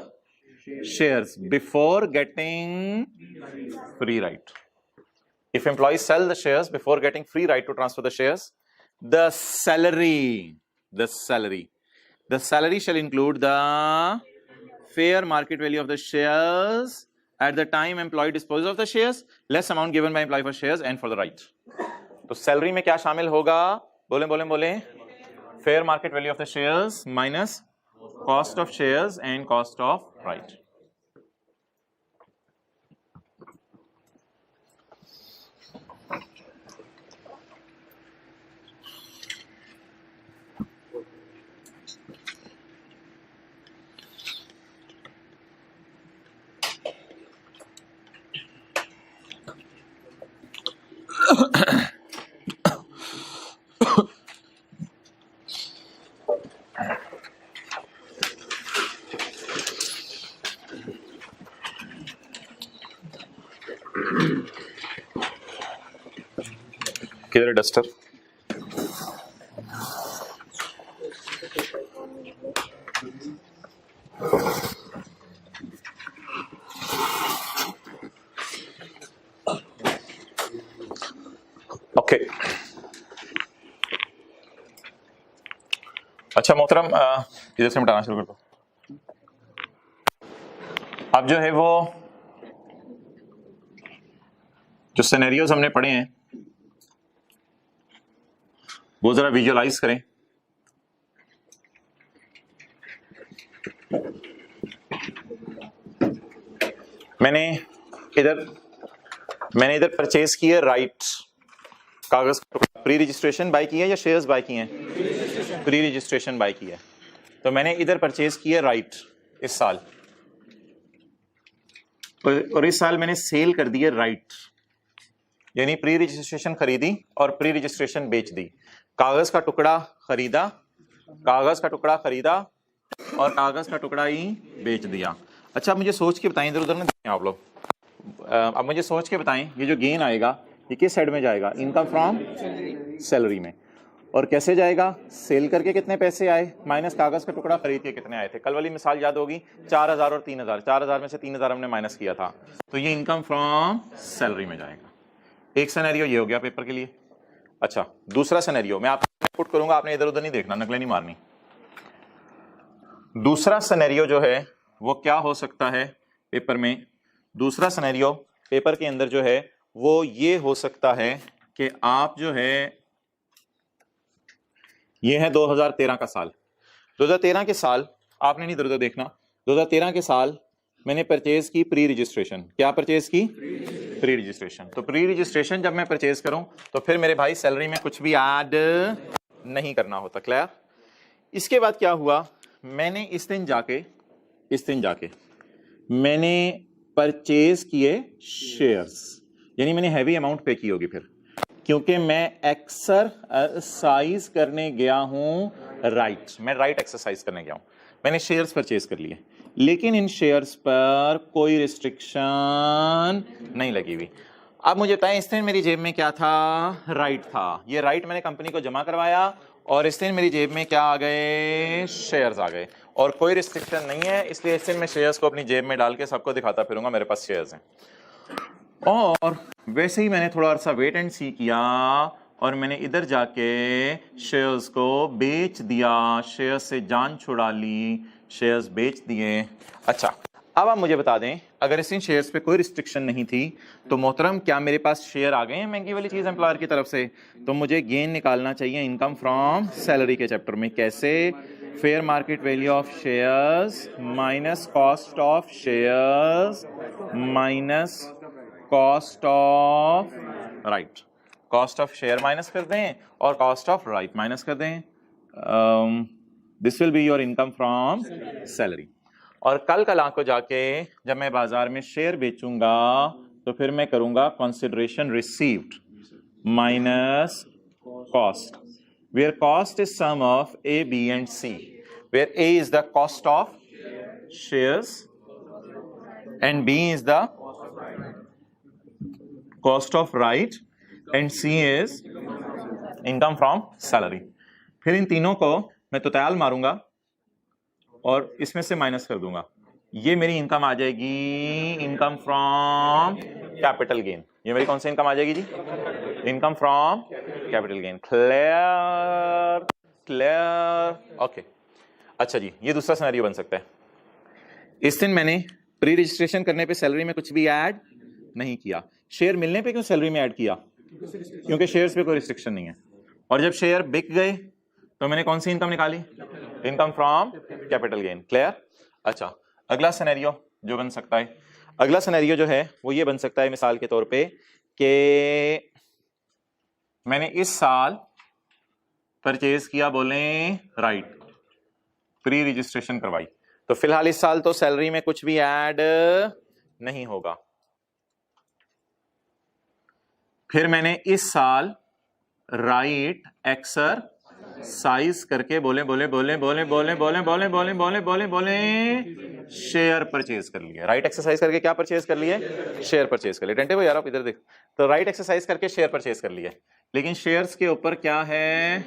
shares before getting free right, if employee sell the shares before getting free right to transfer the shares, the salary shall include the fair market value of the shares at the time employee disposes of the shares, less amount given by employee for shares and for the right. तो सैलरी में क्या शामिल होगा? बोले बोले बोले, fair market value of the shares minus cost of shares and cost of right. किधर है डस्टर? ओके, अच्छा मोहतरम, इधर से मिटाना शुरू कर दो। अब जो है वो जो सिनेरियोज हमने पढ़े हैं वो जरा विजुअलाइज करें। मैंने इधर परचेज किया राइट, कागज प्री रजिस्ट्रेशन बाय किया या शेयर्स बाय किए हैं? प्री रजिस्ट्रेशन बाय किया। तो मैंने इधर परचेज किया राइट इस साल, और इस साल मैंने सेल कर दिया राइट, यानी प्री रजिस्ट्रेशन खरीदी और प्री रजिस्ट्रेशन बेच दी। कागज का टुकड़ा खरीदा, कागज का टुकड़ा खरीदा और कागज का टुकड़ा ही बेच दिया। अच्छा, मुझे सोच के बताएं, इधर उधर ना देखें आप लोग, अब मुझे सोच के बताएं, ये जो गेन आएगा ये किस हेड में जाएगा? इनकम फ्रॉम सैलरी में। और कैसे जाएगा? सेल करके कितने पैसे आए माइनस कागज का टुकड़ा खरीद के कितने आए थे। कल वाली मिसाल याद होगी, 4000 और 3000, 4000 में से 3000 हमने माइनस किया था, तो ये इनकम फ्रॉम सैलरी में जाएगा। एक सिनेरियो ये हो गया पेपर के लिए। अच्छा, दूसरा सिनेरियो मैं आपको पुट करूंगा, आपने इधर उधर नहीं देखना, नकलें नहीं मारनी। दूसरा सिनेरियो जो है वो क्या हो सकता है पेपर में? दूसरा सिनेरियो पेपर के अंदर जो है वो ये हो सकता है कि आप जो है, ये है 2013 का साल। 2013 के साल आपने नहीं इधर देखना, 2013 के साल मैंने परचेज की प्री रजिस्ट्रेशन। क्या परचेज की? Pre registration. तो प्री रजिस्ट्रेशन जब मैं परचेज करूं तो फिर मेरे भाई सैलरी में कुछ भी ऐड नहीं करना होता। क्लियर? इसके बाद क्या हुआ, मैंने इस दिन जाके मैंने परचेज किए शेयर्स, यानी मैंने हैवी अमाउंट पे की होगी फिर, क्योंकि मैं एक्सरसाइज करने गया हूं राइट, मैं राइट एक्सरसाइज करने गया हूं, मैंने शेयर्स परचेज कर लिए, लेकिन इन शेयर्स पर कोई रिस्ट्रिक्शन नहीं लगी हुई। अब मुझे बताएं, इस दिन मेरी जेब में क्या था? राइट था। ये राइट मैंने कंपनी को जमा करवाया और इस दिन मेरी जेब में क्या आ गए? शेयर्स आ गए, और कोई रिस्ट्रिक्शन नहीं है, इसलिए इस दिन मैं शेयर्स को अपनी जेब में डाल के सबको दिखाता फिरूंगा मेरे पास शेयर्स हैं। और वैसे ही मैंने थोड़ा अर्सा वेट एंड सी किया और मैंने इधर जाके शेयर्स को बेच दिया, शेयर्स से जान छुड़ा ली, शेयर्स बेच दिए। अच्छा, अब आप मुझे बता दें, अगर इस इन शेयर्स पे कोई रिस्ट्रिक्शन नहीं थी तो मोहतरम क्या मेरे पास शेयर आ गए हैं महंगी वाली चीज़ एम्प्लॉयर की तरफ से? तो मुझे गेन निकालना चाहिए इनकम फ्रॉम सैलरी के चैप्टर में। कैसे? Fair market value of shares minus cost of shares minus cost of right. Cost of share minus कर दें और कॉस्ट ऑफ राइट माइनस कर दें। This will be your income from salary. और कल आंख को जाके जब मैं बाजार में शेयर बेचूंगा तो फिर मैं करूंगा consideration received minus cost, where cost is sum of A, B and C, where A is the cost of shares and B is the cost of right and C is income from salary. फिर इन तीनों को मैं तोताल मारूंगा और इसमें से माइनस कर दूंगा, ये मेरी इनकम आ जाएगी इनकम फ्रॉम कैपिटल गेन। ये मेरी कौन सी इनकम आ जाएगी जी? Income from capital gain. Clear? Clear? Okay. अच्छा जी, ये दूसरा सिनेरियो बन सकता है। इस दिन मैंने प्री रजिस्ट्रेशन करने पे सैलरी में कुछ भी ऐड नहीं किया, शेयर मिलने पे क्यों सैलरी में ऐड किया? क्योंकि शेयर्स पे कोई रिस्ट्रिक्शन नहीं है। और जब शेयर बिक गए तो मैंने कौन सी इनकम निकाली? Income from capital gain. Clear? अच्छा, अगला सिनेरियो जो बन सकता है, अगला सिनेरियो जो है वो ये बन सकता है मिसाल के तौर पे कि मैंने इस साल परचेज किया, बोले राइट, प्री रजिस्ट्रेशन करवाई, तो फिलहाल इस साल तो सैलरी में कुछ भी ऐड नहीं होगा। फिर मैंने इस साल राइट एक्सरसाइज करके बोले शेयर परचेज कर लिया। राइट एक्सरसाइज करके क्या परचेज कर लिए? शेयर परचेज कर लिए। डंटे को यार आप इधर देख, तो राइट एक्सरसाइज करके शेयर परचेज कर लिए, लेकिन शेयर्स के ऊपर क्या है?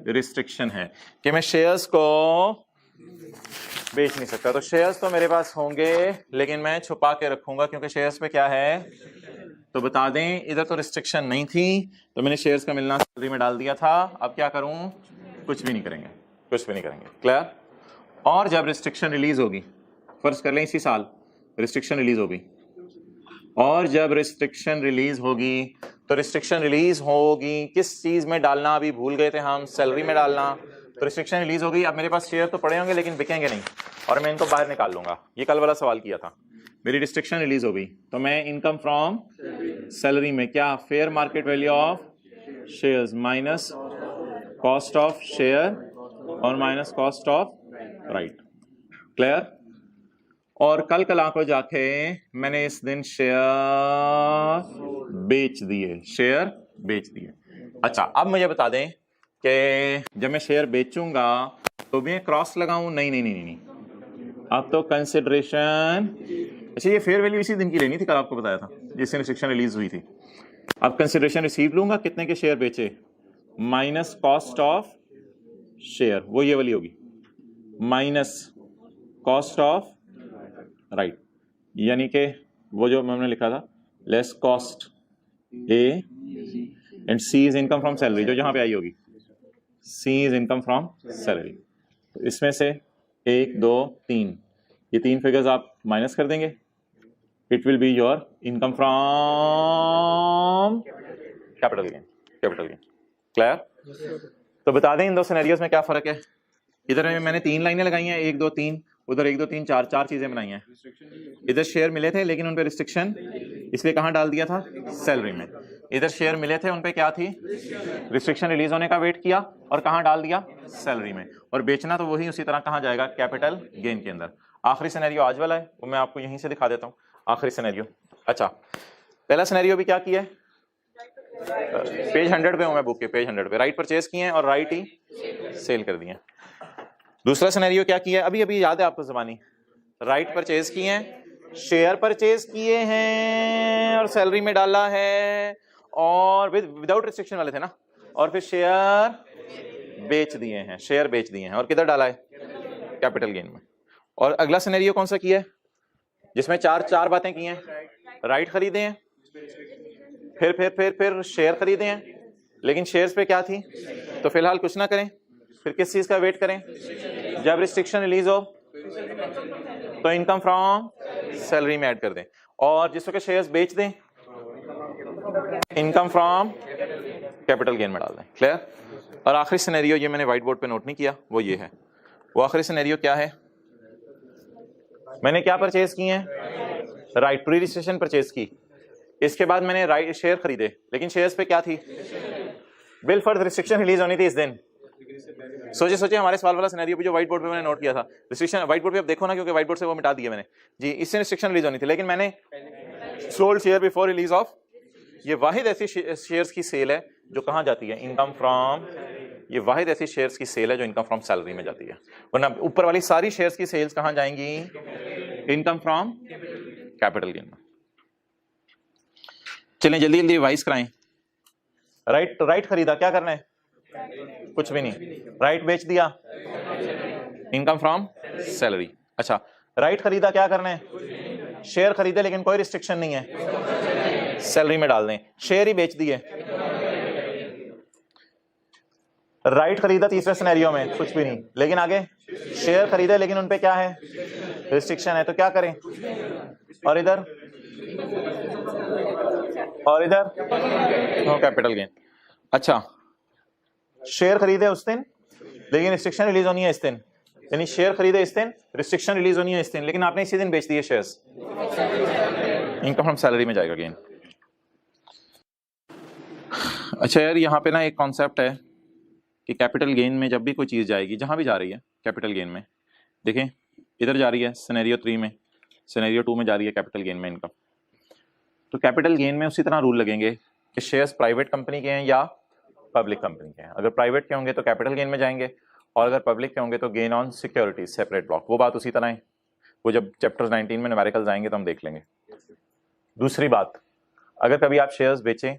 रिस्ट्रिक्शन है कि मैं शेयर्स को बेच नहीं सकता। तो शेयर्स तो मेरे पास होंगे लेकिन मैं छुपा के रखूंगा, क्योंकि शेयर्स पे क्या है? तो बता दें, इधर तो रिस्ट्रिक्शन नहीं थी तो मैंने शेयर्स का मिलना सैलरी में डाल दिया था। अब क्या करूं? कुछ भी नहीं करेंगे, कुछ भी नहीं करेंगे। क्लियर? और जब रिस्ट्रिक्शन रिलीज होगी, फर्ज कर लें इसी साल रिस्ट्रिक्शन रिलीज होगी, और जब रिस्ट्रिक्शन रिलीज होगी तो रिस्ट्रिक्शन रिलीज होगी किस चीज में डालना अभी भूल गए थे हम? सैलरी में डालना। तो रिस्ट्रिक्शन रिलीज होगी, अब मेरे पास शेयर तो पड़े होंगे लेकिन बिकेंगे नहीं, और मैं इनको बाहर निकाल लूंगा। ये कल वाला सवाल किया था। मेरी रिस्ट्रिक्शन रिलीज हो गई तो मैं इनकम फ्रॉम सैलरी में क्या? Fair market value of shares minus cost of share और minus cost of right. Clear? और कल आंखों जाके मैंने इस दिन शेयर बेच दिए, शेयर बेच दिए। अच्छा, अब मुझे बता दें कि जब मैं शेयर बेचूंगा तो भी क्रॉस लगाऊं? नहीं, अब तो कंसिडरेशन। अच्छा, ये फेयर वैल्यू इसी दिन की लेनी थी, कल आपको बताया था जिस दिन रिस्ट्रिक्शन रिलीज हुई थी। अब कंसिडरेशन रिसीव लूंगा, कितने के शेयर बेचे माइनस कॉस्ट ऑफ शेयर, वो ये वाली होगी माइनस कॉस्ट ऑफ राइट, यानी कि वो जो हमने लिखा था less cost A and C is income from salary, जो यहाँ पे आई होगी C is income from salary. तो इसमें से 1 2 3 ये 3 फिगर्स आप माइनस कर देंगे, it will be your income from capital gain. Capital gain clear? तो बता दें इन दो सिनेरियोस में क्या फर्क है। इधर में मैंने 3 लाइनें लगाई हैं, 1 2 3, उधर 1 2 3 4 4 चीजें बनाई हैं। इधर शेयर मिले थे लेकिन उन पे रिस्ट्रिक्शन, इसलिए कहाँ डाल दिया था सैलरी में। इधर शेयर मिले थे, उन पे क्या थी रिस्ट्रिक्शन रिलीज होने का वेट किया और कहाँ डाल दिया सैलरी में। और बेचना तो वही उसी तरह कहाँ जाएगा कैपिटल गेन के अंदर। आखिरी सिनेरियो आज वाला है, वो मैं आपको यहीं से दिखा देता हूँ आखिरी सिनेरियो। अच्छा पहला सिनेरियो भी क्या किया है, पेज 100 पे हूं मैं बुक के, पेज 100 पे राइट परचेज किए हैं और राइट ही सेल कर दिए। दूसरा सिनेरियो क्या किया है, अभी अभी याद है आपको जबानी, राइट परचेज किए हैं, शेयर परचेज किए हैं और सैलरी में डाला है और विदाउट रिस्ट्रिक्शन वाले थे ना, और फिर शेयर बेच दिए हैं, शेयर बेच दिए हैं और किधर डाला है कैपिटल गेन में। और अगला सिनेरियो कौन सा किया है जिसमें चार बातें की हैं, राइट खरीदे हैं, फिर शेयर खरीदे हैं, लेकिन शेयर्स पे क्या थी, तो फिलहाल कुछ ना करें, फिर किस चीज का वेट करें, जब रिस्ट्रिक्शन रिलीज हो तो इनकम फ्रॉम सैलरी में ऐड कर दें, और जिस वक्त शेयर्स बेच दें इनकम फ्रॉम कैपिटल गेन में डाल दें। क्लियर? और आखिरी सिनेरियो ये मैंने व्हाइट बोर्ड पे नोट नहीं किया, वो ये है। वो आखिरी सिनेरियो क्या है, मैंने क्या परचेज किए हैं, राइट प्री रजिस्ट्रेशन परचेज की, इसके बाद मैंने राइट शेयर खरीदे, लेकिन शेयर्स पे क्या थी, बिल फॉर रिस्ट्रिक्शन रिलीज होनी थी इस दिन। सोचे हमारे सवाल वाला सिनेरियो भी जो व्हाइट बोर्ड पे मैंने नोट किया था, रिस्ट्रिक्शन व्हाइट बोर्ड पे आप देखो ना, क्योंकि व्हाइट बोर्ड से वो मिटा दिया मैंने जी, इससे रिस्ट्रिक्शन रिलीज होनी थी, लेकिन मैंने sold share before release of, ये वाहिद ऐसी शेयर्स की सेल है जो कहां जाती है इनकम फ्रॉम, ये वाहिद ऐसी शेयर्स की सेल है जो इनकम फ्रॉम सैलरी में जाती है, वरना ऊपर वाली सारी शेयर्स की सेल्स कहां जाएंगी, इनकम फ्रॉम कैपिटल गेन में। चलें जल्दी जल्दी रिवाइज कराएं। राइट खरीदा, क्या करना है, कुछ भी नहीं, राइट बेच दिया, इनकम फ्रॉम सैलरी। अच्छा राइट खरीदा, क्या करना है, शेयर खरीदे लेकिन कोई रिस्ट्रिक्शन नहीं है, सैलरी में डाल दें, शेयर ही बेच दिए। राइट खरीदा तीसरे सिनेरियो में, कुछ भी नहीं, लेकिन आगे शेयर खरीदे लेकिन उनपे क्या है रिस्ट्रिक्शन है, तो क्या करें, और इधर नो कैपिटल गेन। अच्छा शेयर खरीदे उस दिन लेकिन रिस्ट्रिक्शन रिलीज होनी है इस दिन, यानी शेयर खरीदे इस दिन, रिस्ट्रिक्शन रिलीज होनी है इस दिन, लेकिन आपने इसी दिन बेच दिए शेयर्स, इनकम फ्रॉम सैलरी में जाएगा गेन। अच्छा यार यहाँ पे ना एक कॉन्सेप्ट है कि कैपिटल गेन में जब भी कोई चीज़ जाएगी, जहाँ भी जा रही है कैपिटल गेन में, देखें इधर जा रही है सिनेरियो 3 में, सिनेरियो 2 में जा रही है कैपिटल गेन में इनकम, तो कैपिटल गेन में उसी तरह रूल लगेंगे कि शेयर्स प्राइवेट कंपनी के हैं या पब्लिक कंपनी के हैं। अगर प्राइवेट के होंगे तो कैपिटल गेन में जाएंगे, और अगर पब्लिक के होंगे तो gain on securities separate block, वो बात उसी तरह है, वो जब चैप्टर 19 में न्यूमेरिकल्स आएंगे तो हम देख लेंगे। दूसरी बात, अगर कभी आप शेयर्स बेचें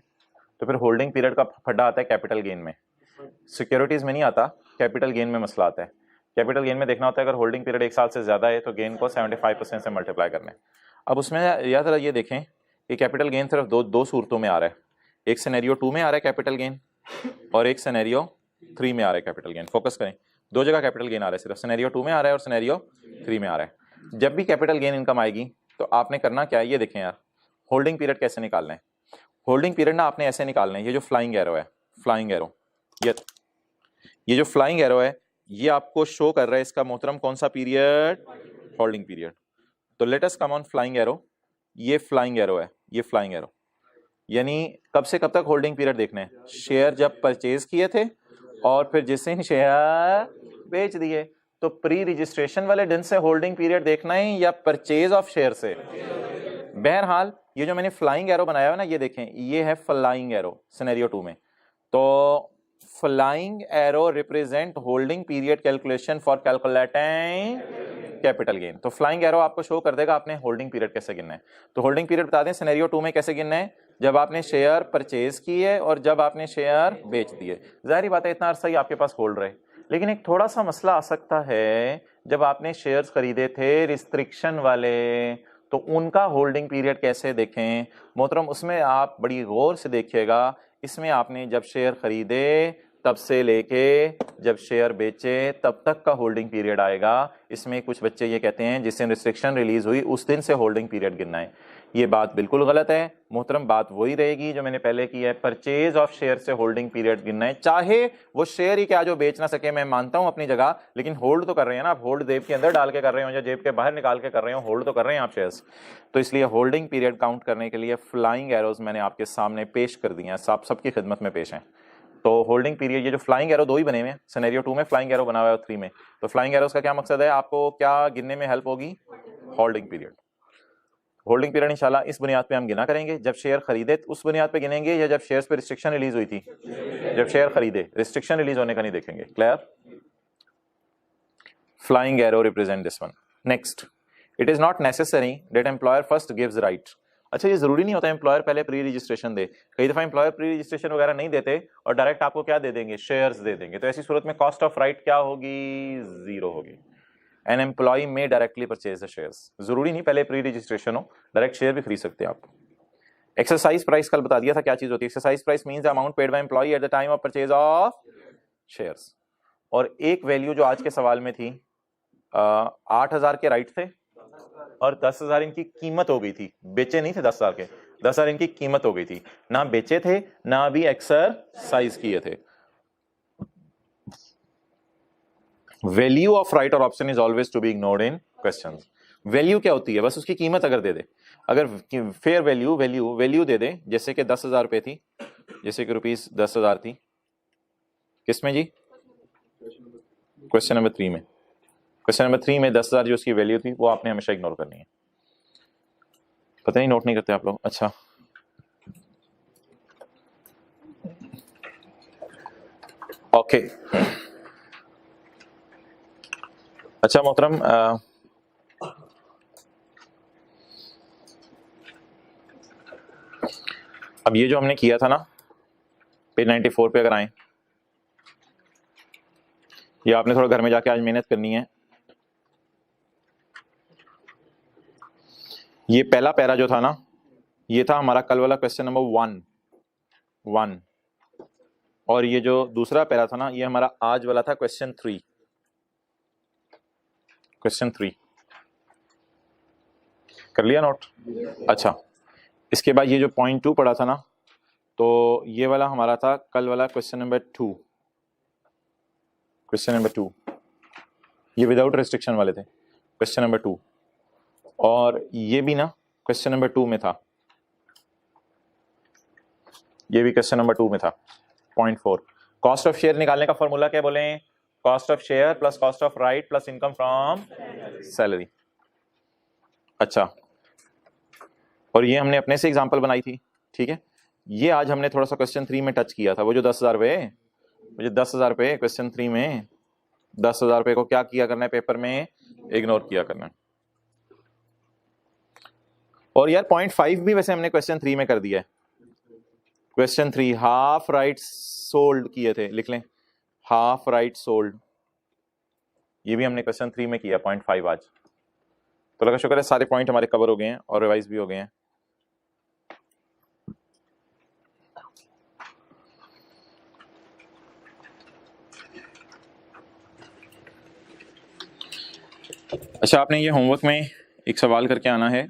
तो फिर होल्डिंग पीरियड का फड्डा आता है कैपिटल गेन में, सिक्योरिटीज में नहीं आता, कैपिटल गेन में मसला आता है। कैपिटल गेन में देखना होता है अगर होल्डिंग पीरियड 1 साल से ज्यादा है तो गेन को 75% से मल्टीप्लाई करना है। अब उसमें याद ये देखें कि कैपिटल गेन सिर्फ दो सूरतों में आ रहा है, एक सिनेरियो 2 में आ रहा है कैपिटल गेन और एक सिनेरियो 3 में आ रहा है कैपिटल गेन। फोकस करें, दो जगह कैपिटल गेन आ रहा है, सिर्फ सिनेरियो 2 में आ रहा है और सिनेरियो 3 में आ रहा है। जब भी कैपिटल गेन इनकम आएगी तो आपने करना क्या है, ये देखें यार, होल्डिंग पीरियड कैसे निकालना है। होल्डिंग पीरियड ना आपने ऐसे निकालना है, ये जो फ्लाइंग एरो है, फ्लाइंग एरो, ये जो फ्लाइंग एरो है ये आपको शो कर रहा है इसका मोहतरम कौन सा पीरियड, होल्डिंग पीरियड। तो let us come on flying arrow, ये फ्लाइंग एरो है, ये फ्लाइंग एरो, यानी कब से कब तक होल्डिंग पीरियड देखना है, शेयर जब परचेज किए थे और फिर जिस दिन शेयर बेच दिए, तो प्री रजिस्ट्रेशन वाले दिन से होल्डिंग पीरियड देखना है या परचेज ऑफ शेयर से। बहरहाल ये जो मैंने फ्लाइंग एरो बनाया है ना, ये देखें ये है फ्लाइंग एरो सिनेरियो 2 में, तो flying arrow represent holding period calculation for calculating capital gain. तो फ्लाइंग एरो आपको शो कर देगा आपने होल्डिंग पीरियड कैसे गिनना है। तो होल्डिंग पीरियड बता दें सिनेरियो 2 में कैसे गिनना है, जब आपने शेयर परचेज किए और जब आपने शेयर बेच दिए। जाहिर बात है इतना अरसा ही आपके पास होल्ड रहे, लेकिन एक थोड़ा सा मसला आ सकता है, जब आपने शेयर्स खरीदे थे रिस्ट्रिक्शन वाले, तो उनका होल्डिंग पीरियड कैसे देखें मोहतरम, उसमें आप बड़ी गौर से देखिएगा। इसमें आपने जब शेयर खरीदे तब से लेके जब शेयर बेचे तब तक का होल्डिंग पीरियड आएगा। इसमें कुछ बच्चे ये कहते हैं जिस दिन रिस्ट्रिक्शन रिलीज हुई उस दिन से होल्डिंग पीरियड गिनना है। ये बात बिल्कुल गलत है मोहतरम, बात वही रहेगी जो मैंने पहले की है, परचेज ऑफ शेयर से होल्डिंग पीरियड गिनना है। चाहे वो शेयर ही क्या जो बेच ना सके, मैं मानता हूं अपनी जगह, लेकिन होल्ड तो कर रहे हैं ना आप, होल्ड जेब के अंदर डाल के कर रहे हो या जेब के बाहर निकाल के कर रहे हो, होल्ड तो कर रहे हैं आप शेयर्स। तो इसलिए होल्डिंग पीरियड काउंट करने के लिए फ्लाइंग एरोज मैंने आपके सामने पेश कर दिए हैं, सब सबकी खिदमत में पेश हैं। तो होल्डिंग पीरियड, ये जो फ्लाइंग एरो दो ही बने हुए हैं, सिनेरियो 2 में फ्लाइंग एरो बना हुआ है और 3 में, तो फ्लाइंग एरोस का क्या मकसद है, आपको क्या गिनने में हेल्प होगी, होल्डिंग पीरियड। होल्डिंग पीरियड इंशाल्लाह इस बुनियाद पे हम गिना करेंगे, जब शेयर खरीदे उस बुनियाद पे गिनेंगे या जब शेयर्स पे रिस्ट्रिक्शन रिलीज हुई थी, जब शेयर खरीदे, रिस्ट्रिक्शन रिलीज होने का नहीं देखेंगे। Clear? Flying arrow represent this one. Next, it is not necessary that employer first gives right. अच्छा, ये जरूरी नहीं होता एम्प्लॉयर पहले प्री रजिस्ट्रेशन दे, कई दफा एम्प्लॉयर प्री रजिस्ट्रेशन वगैरह नहीं देते और डायरेक्ट आपको क्या दे देंगे, शेयर्स दे देंगे। तो ऐसी सूरत में कॉस्ट ऑफ राइट क्या होगी, 0 होगी। एन एम्प्लॉय में डायरेक्टली परचेज द शेयर्स, जरूरी नहीं पहले प्री रजिस्ट्रेशन हो, डायरेक्ट शेयर भी खरीद सकते हैं आप। एक्सरसाइज प्राइस कल बता दिया था क्या चीज होती है, exercise price means the amount paid by employee at the time of purchase of shares. और एक वैल्यू जो आज के सवाल में थी, 8,000 के राइट थे और 10,000 इनकी कीमत हो गई थी, बेचे नहीं थे 10,000 के, 10,000 इनकी कीमत हो गई थी, ना बेचे थे ना भी एक्सरसाइज किए थे। वैल्यू ऑफ राइट और option is always to be ignored in questions. Value क्या होती है, बस उसकी कीमत अगर दे दे, अगर फेयर वैल्यू वैल्यू दे दे, जैसे कि 10,000 रुपए थी, जैसे कि रुपीस 10,000 थी, किसमें जी, क्वेश्चन नंबर 3 में, क्वेश्चन नंबर 3 में 10,000 जो उसकी वैल्यू थी वो आपने हमेशा इग्नोर करनी है। पता नहीं नोट नहीं करते आप लोग, अच्छा ओके। अच्छा मोहतरम, अब ये जो हमने किया था ना पेज 94 पे अगर आए, ये आपने थोड़ा घर में जाके आज मेहनत करनी है। ये पहला पैरा जो था ना, ये था हमारा कल वाला क्वेश्चन नंबर 1 और ये जो दूसरा पैरा था ना, ये हमारा आज वाला था क्वेश्चन 3। कर लिया नोट? अच्छा, इसके बाद ये जो पॉइंट 2 पढ़ा था ना, तो ये वाला हमारा था कल वाला क्वेश्चन नंबर 2, ये विदाउट रिस्ट्रिक्शन वाले थे, क्वेश्चन नंबर 2, और ये भी ना क्वेश्चन नंबर 2 में था, ये भी क्वेश्चन नंबर 2 में था। पॉइंट 4, कॉस्ट ऑफ शेयर निकालने का फॉर्मूला क्या बोले, cost of share plus cost of right plus income from salary. अच्छा, और ये हमने अपने से एग्जांपल बनाई थी, ठीक है। ये आज हमने थोड़ा सा क्वेश्चन 3 में टच किया था, वो जो 10,000 रुपए, मुझे 10,000 रुपए क्वेश्चन 3 में, 10,000 रुपए को क्या किया करना है, पेपर में इग्नोर किया करना है। और यार पॉइंट 5 भी वैसे हमने क्वेश्चन 3 में कर दिया है। क्वेश्चन 3 हाफ राइट सोल्ड किए थे, लिख लें हाफ राइट सोल्ड, ये भी हमने क्वेश्चन 3 में किया, पॉइंट 5 आज। तो लगा शुक्र है सारे पॉइंट हमारे कवर हो गए हैं और रिवाइज भी हो गए हैं। अच्छा, आपने ये होमवर्क में एक सवाल करके आना है,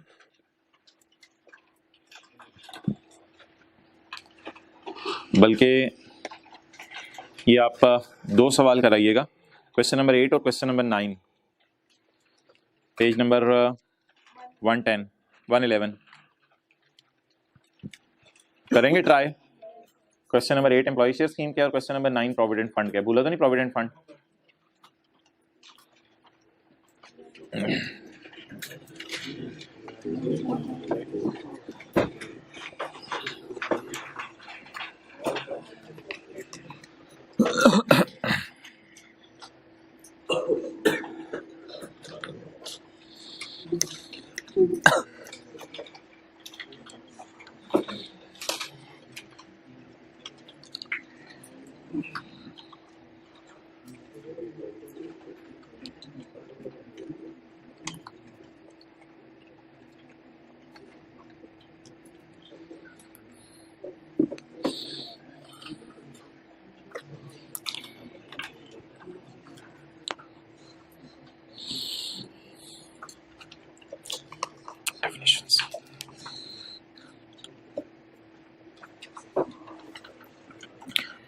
बल्कि ये आप 2 सवाल कराइएगा, क्वेश्चन नंबर 8 और क्वेश्चन नंबर 9, पेज नंबर 110 111 करेंगे try. Question number 8 employee share scheme क्या और क्वेश्चन नंबर 9 प्रोविडेंट फंड क्या, भूला तो नहीं प्रोविडेंट फंड। डेफिनेशंस।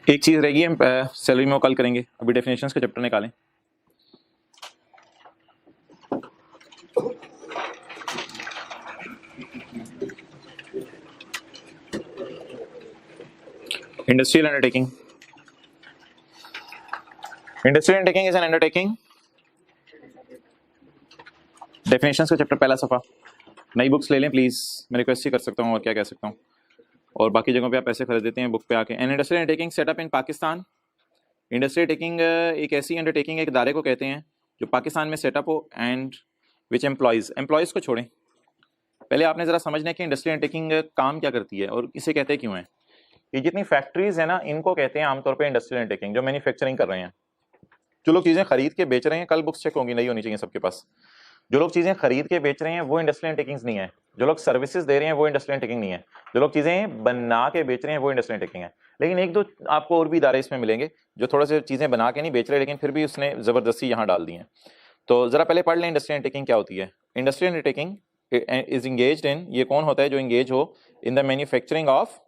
एक चीज रहेगी, हम सैलरी में कल करेंगे, अभी डेफिनेशंस का चैप्टर निकालें। Industrial undertaking, industrial undertaking is an undertaking, definitions का चैप्टर पहला सफा। नई बुक्स ले लें प्लीज, मैं रिक्वेस्ट ही कर सकता हूँ और क्या कह सकता हूँ। और बाकी जगहों पे आप पैसे खरीद देते हैं बुक पे आके। An industrial undertaking setup in Pakistan. Industrial undertaking एक ऐसी अंडरटेकिंग एक इदारे को कहते हैं जो पाकिस्तान में सेटअप हो एंड विच एम्प्लॉयज़ को छोड़ें। पहले आपने ज़रा समझना है कि इंडस्ट्रियल अंडरटेकिंग काम क्या करती है और इसे कहते क्यों हैं। ये जितनी फैक्ट्रीज है ना, इनको कहते हैं आमतौर पर इंडस्ट्रियल अंडरटेकिंग, जो मैन्युफैक्चरिंग कर रहे हैं, जो लोग चीज़ें खरीद के बेच रहे हैं। कल बुक्स चेक होंगी, नहीं होनी चाहिए सबके पास। जो लोग चीज़ें खरीद के बेच रहे हैं वो इंडस्ट्रियल अंडरटेकिंग्स नहीं है। जो लोग सर्विसेज दे रहे हैं वो इंडस्ट्रियल अंडरटेकिंग नहीं है। जो लोग चीज़ें बना के बेच रहे हैं वो इंडस्ट्रियल अंडरटेकिंग है। लेकिन एक दो आपको और भी इदारे इसमें मिलेंगे जो थोड़ा से चीज़ें बना के नहीं बेच रहे, लेकिन फिर भी उसने ज़बरदस्ती यहाँ डाल दी है। तो ज़रा पहले पढ़ लें इंडस्ट्रियल अंडरटेकिंग क्या होती है। इंडस्ट्रियल अंडरटेकिंग इज इंगेज्ड इन, ये कौन होता है जो इंगेज हो in the manufacturing of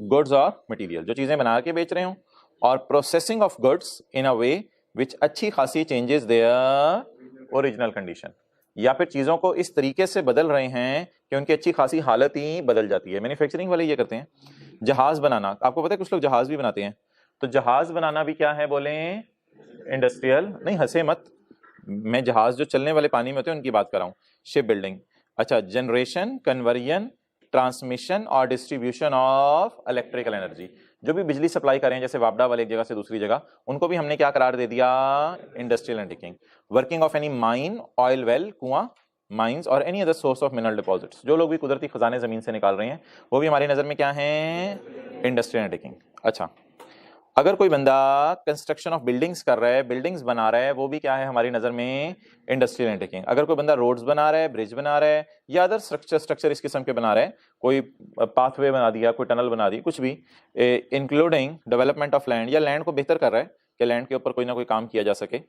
goods और मटीरियल, जो चीज़ें बना के बेच रहे हो, और प्रोसेसिंग ऑफ गुड्स इन अ वे विच अच्छी खासी चेंजेस देयर ओरिजिनल कंडीशन, या फिर चीज़ों को इस तरीके से बदल रहे हैं कि उनकी अच्छी खासी हालत ही बदल जाती है। मैन्युफैक्चरिंग वाले ये करते हैं। जहाज़ बनाना, आपको पता है कुछ लोग जहाज़ भी बनाते हैं, तो जहाज़ बनाना भी क्या है बोले, इंडस्ट्रियल। नहीं हंसे मत, मैं जहाज़ जो चलने वाले पानी में होते हैं उनकी बात कर रहा हूँ। शिप बिल्डिंग, अच्छा, जनरेशन, कन्वर्जन, ट्रांसमिशन और डिस्ट्रीब्यूशन ऑफ इलेक्ट्रिकल एनर्जी, जो भी बिजली सप्लाई करें जैसे वापडा वाले एक जगह से दूसरी जगह, उनको भी हमने क्या करार दे दिया, industrial undertaking. Working of any mine, oil well, कुआं, माइंस और any other source of mineral deposits, जो लोग भी कुदरती खजाने जमीन से निकाल रहे हैं वो भी हमारी नजर में क्या है, इंडस्ट्रियल अंडरटेकिंग। अच्छा, अगर कोई बंदा कंस्ट्रक्शन ऑफ बिल्डिंग्स कर रहा है, बिल्डिंग्स बना रहा है, वो भी क्या है हमारी नजर में, इंडस्ट्रियल अंडरटेकिंग। अगर कोई बंदा रोड्स बना रहा है, ब्रिज बना रहा है, या अदर स्ट्रक्चर इस किस्म के बना रहा है, कोई पाथवे बना दिया, कोई टनल बना दी, कुछ भी, इंक्लूडिंग डेवलपमेंट ऑफ लैंड, या लैंड को बेहतर कर रहा है कि लैंड के ऊपर कोई ना कोई काम किया जा सके।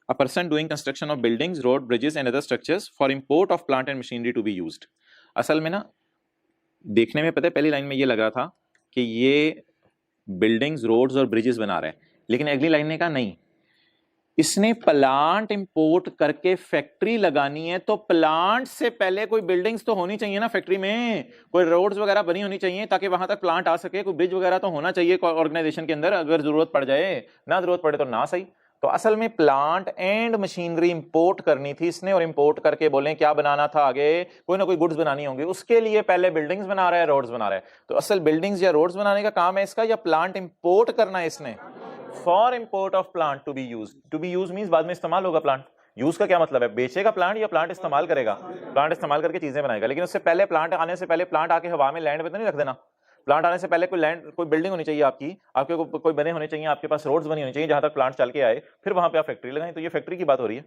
A person doing construction of buildings, road, bridges and other structures for import of plant and machinery to be used। असल में ना देखने में पता है पहली लाइन में ये लग रहा था कि ये बिल्डिंग्स, रोड्स और ब्रिजेस बना रहा है, लेकिन अगली लाइन ने कहा नहीं, इसने प्लांट इंपोर्ट करके फैक्ट्री लगानी है, तो प्लांट से पहले कोई बिल्डिंग्स तो होनी चाहिए ना फैक्ट्री में, कोई रोड्स वगैरह बनी होनी चाहिए ताकि वहां तक प्लांट आ सके, कोई ब्रिज वगैरह तो होना चाहिए ऑर्गेनाइजेशन के अंदर, अगर जरूरत पड़ जाए, ना जरूरत पड़े तो ना सही। तो असल में प्लांट एंड मशीनरी इंपोर्ट करनी थी इसने, और इंपोर्ट करके बोले क्या बनाना था, आगे कोई ना कोई गुड्स बनानी होंगी, उसके लिए पहले बिल्डिंग्स बना रहा है, रोड्स बना रहा है। तो असल बिल्डिंग्स या रोड्स बनाने का काम है इसका, या प्लांट इंपोर्ट करना है इसने, for import of plant to be use. To be use means बाद में इस्तेमाल होगा प्लांट। यूज का क्या मतलब है, बेचेगा प्लांट या प्लांट इस्तेमाल करेगा, प्लांट इस्तेमाल करके चीजें बनाएगा। लेकिन उससे पहले, प्लांट आने से पहले, प्लांट आके हवा में लैंड पे तो नहीं रख देना। प्लांट आने से पहले कोई लैंड, कोई बिल्डिंग होनी चाहिए आपकी, आपके कोई बने होने चाहिए, आपके पास रोड्स बनी होनी चाहिए जहां तक प्लांट चल के आए, फिर वहां पे आप फैक्ट्री लगाएं। तो ये फैक्ट्री की बात हो रही है।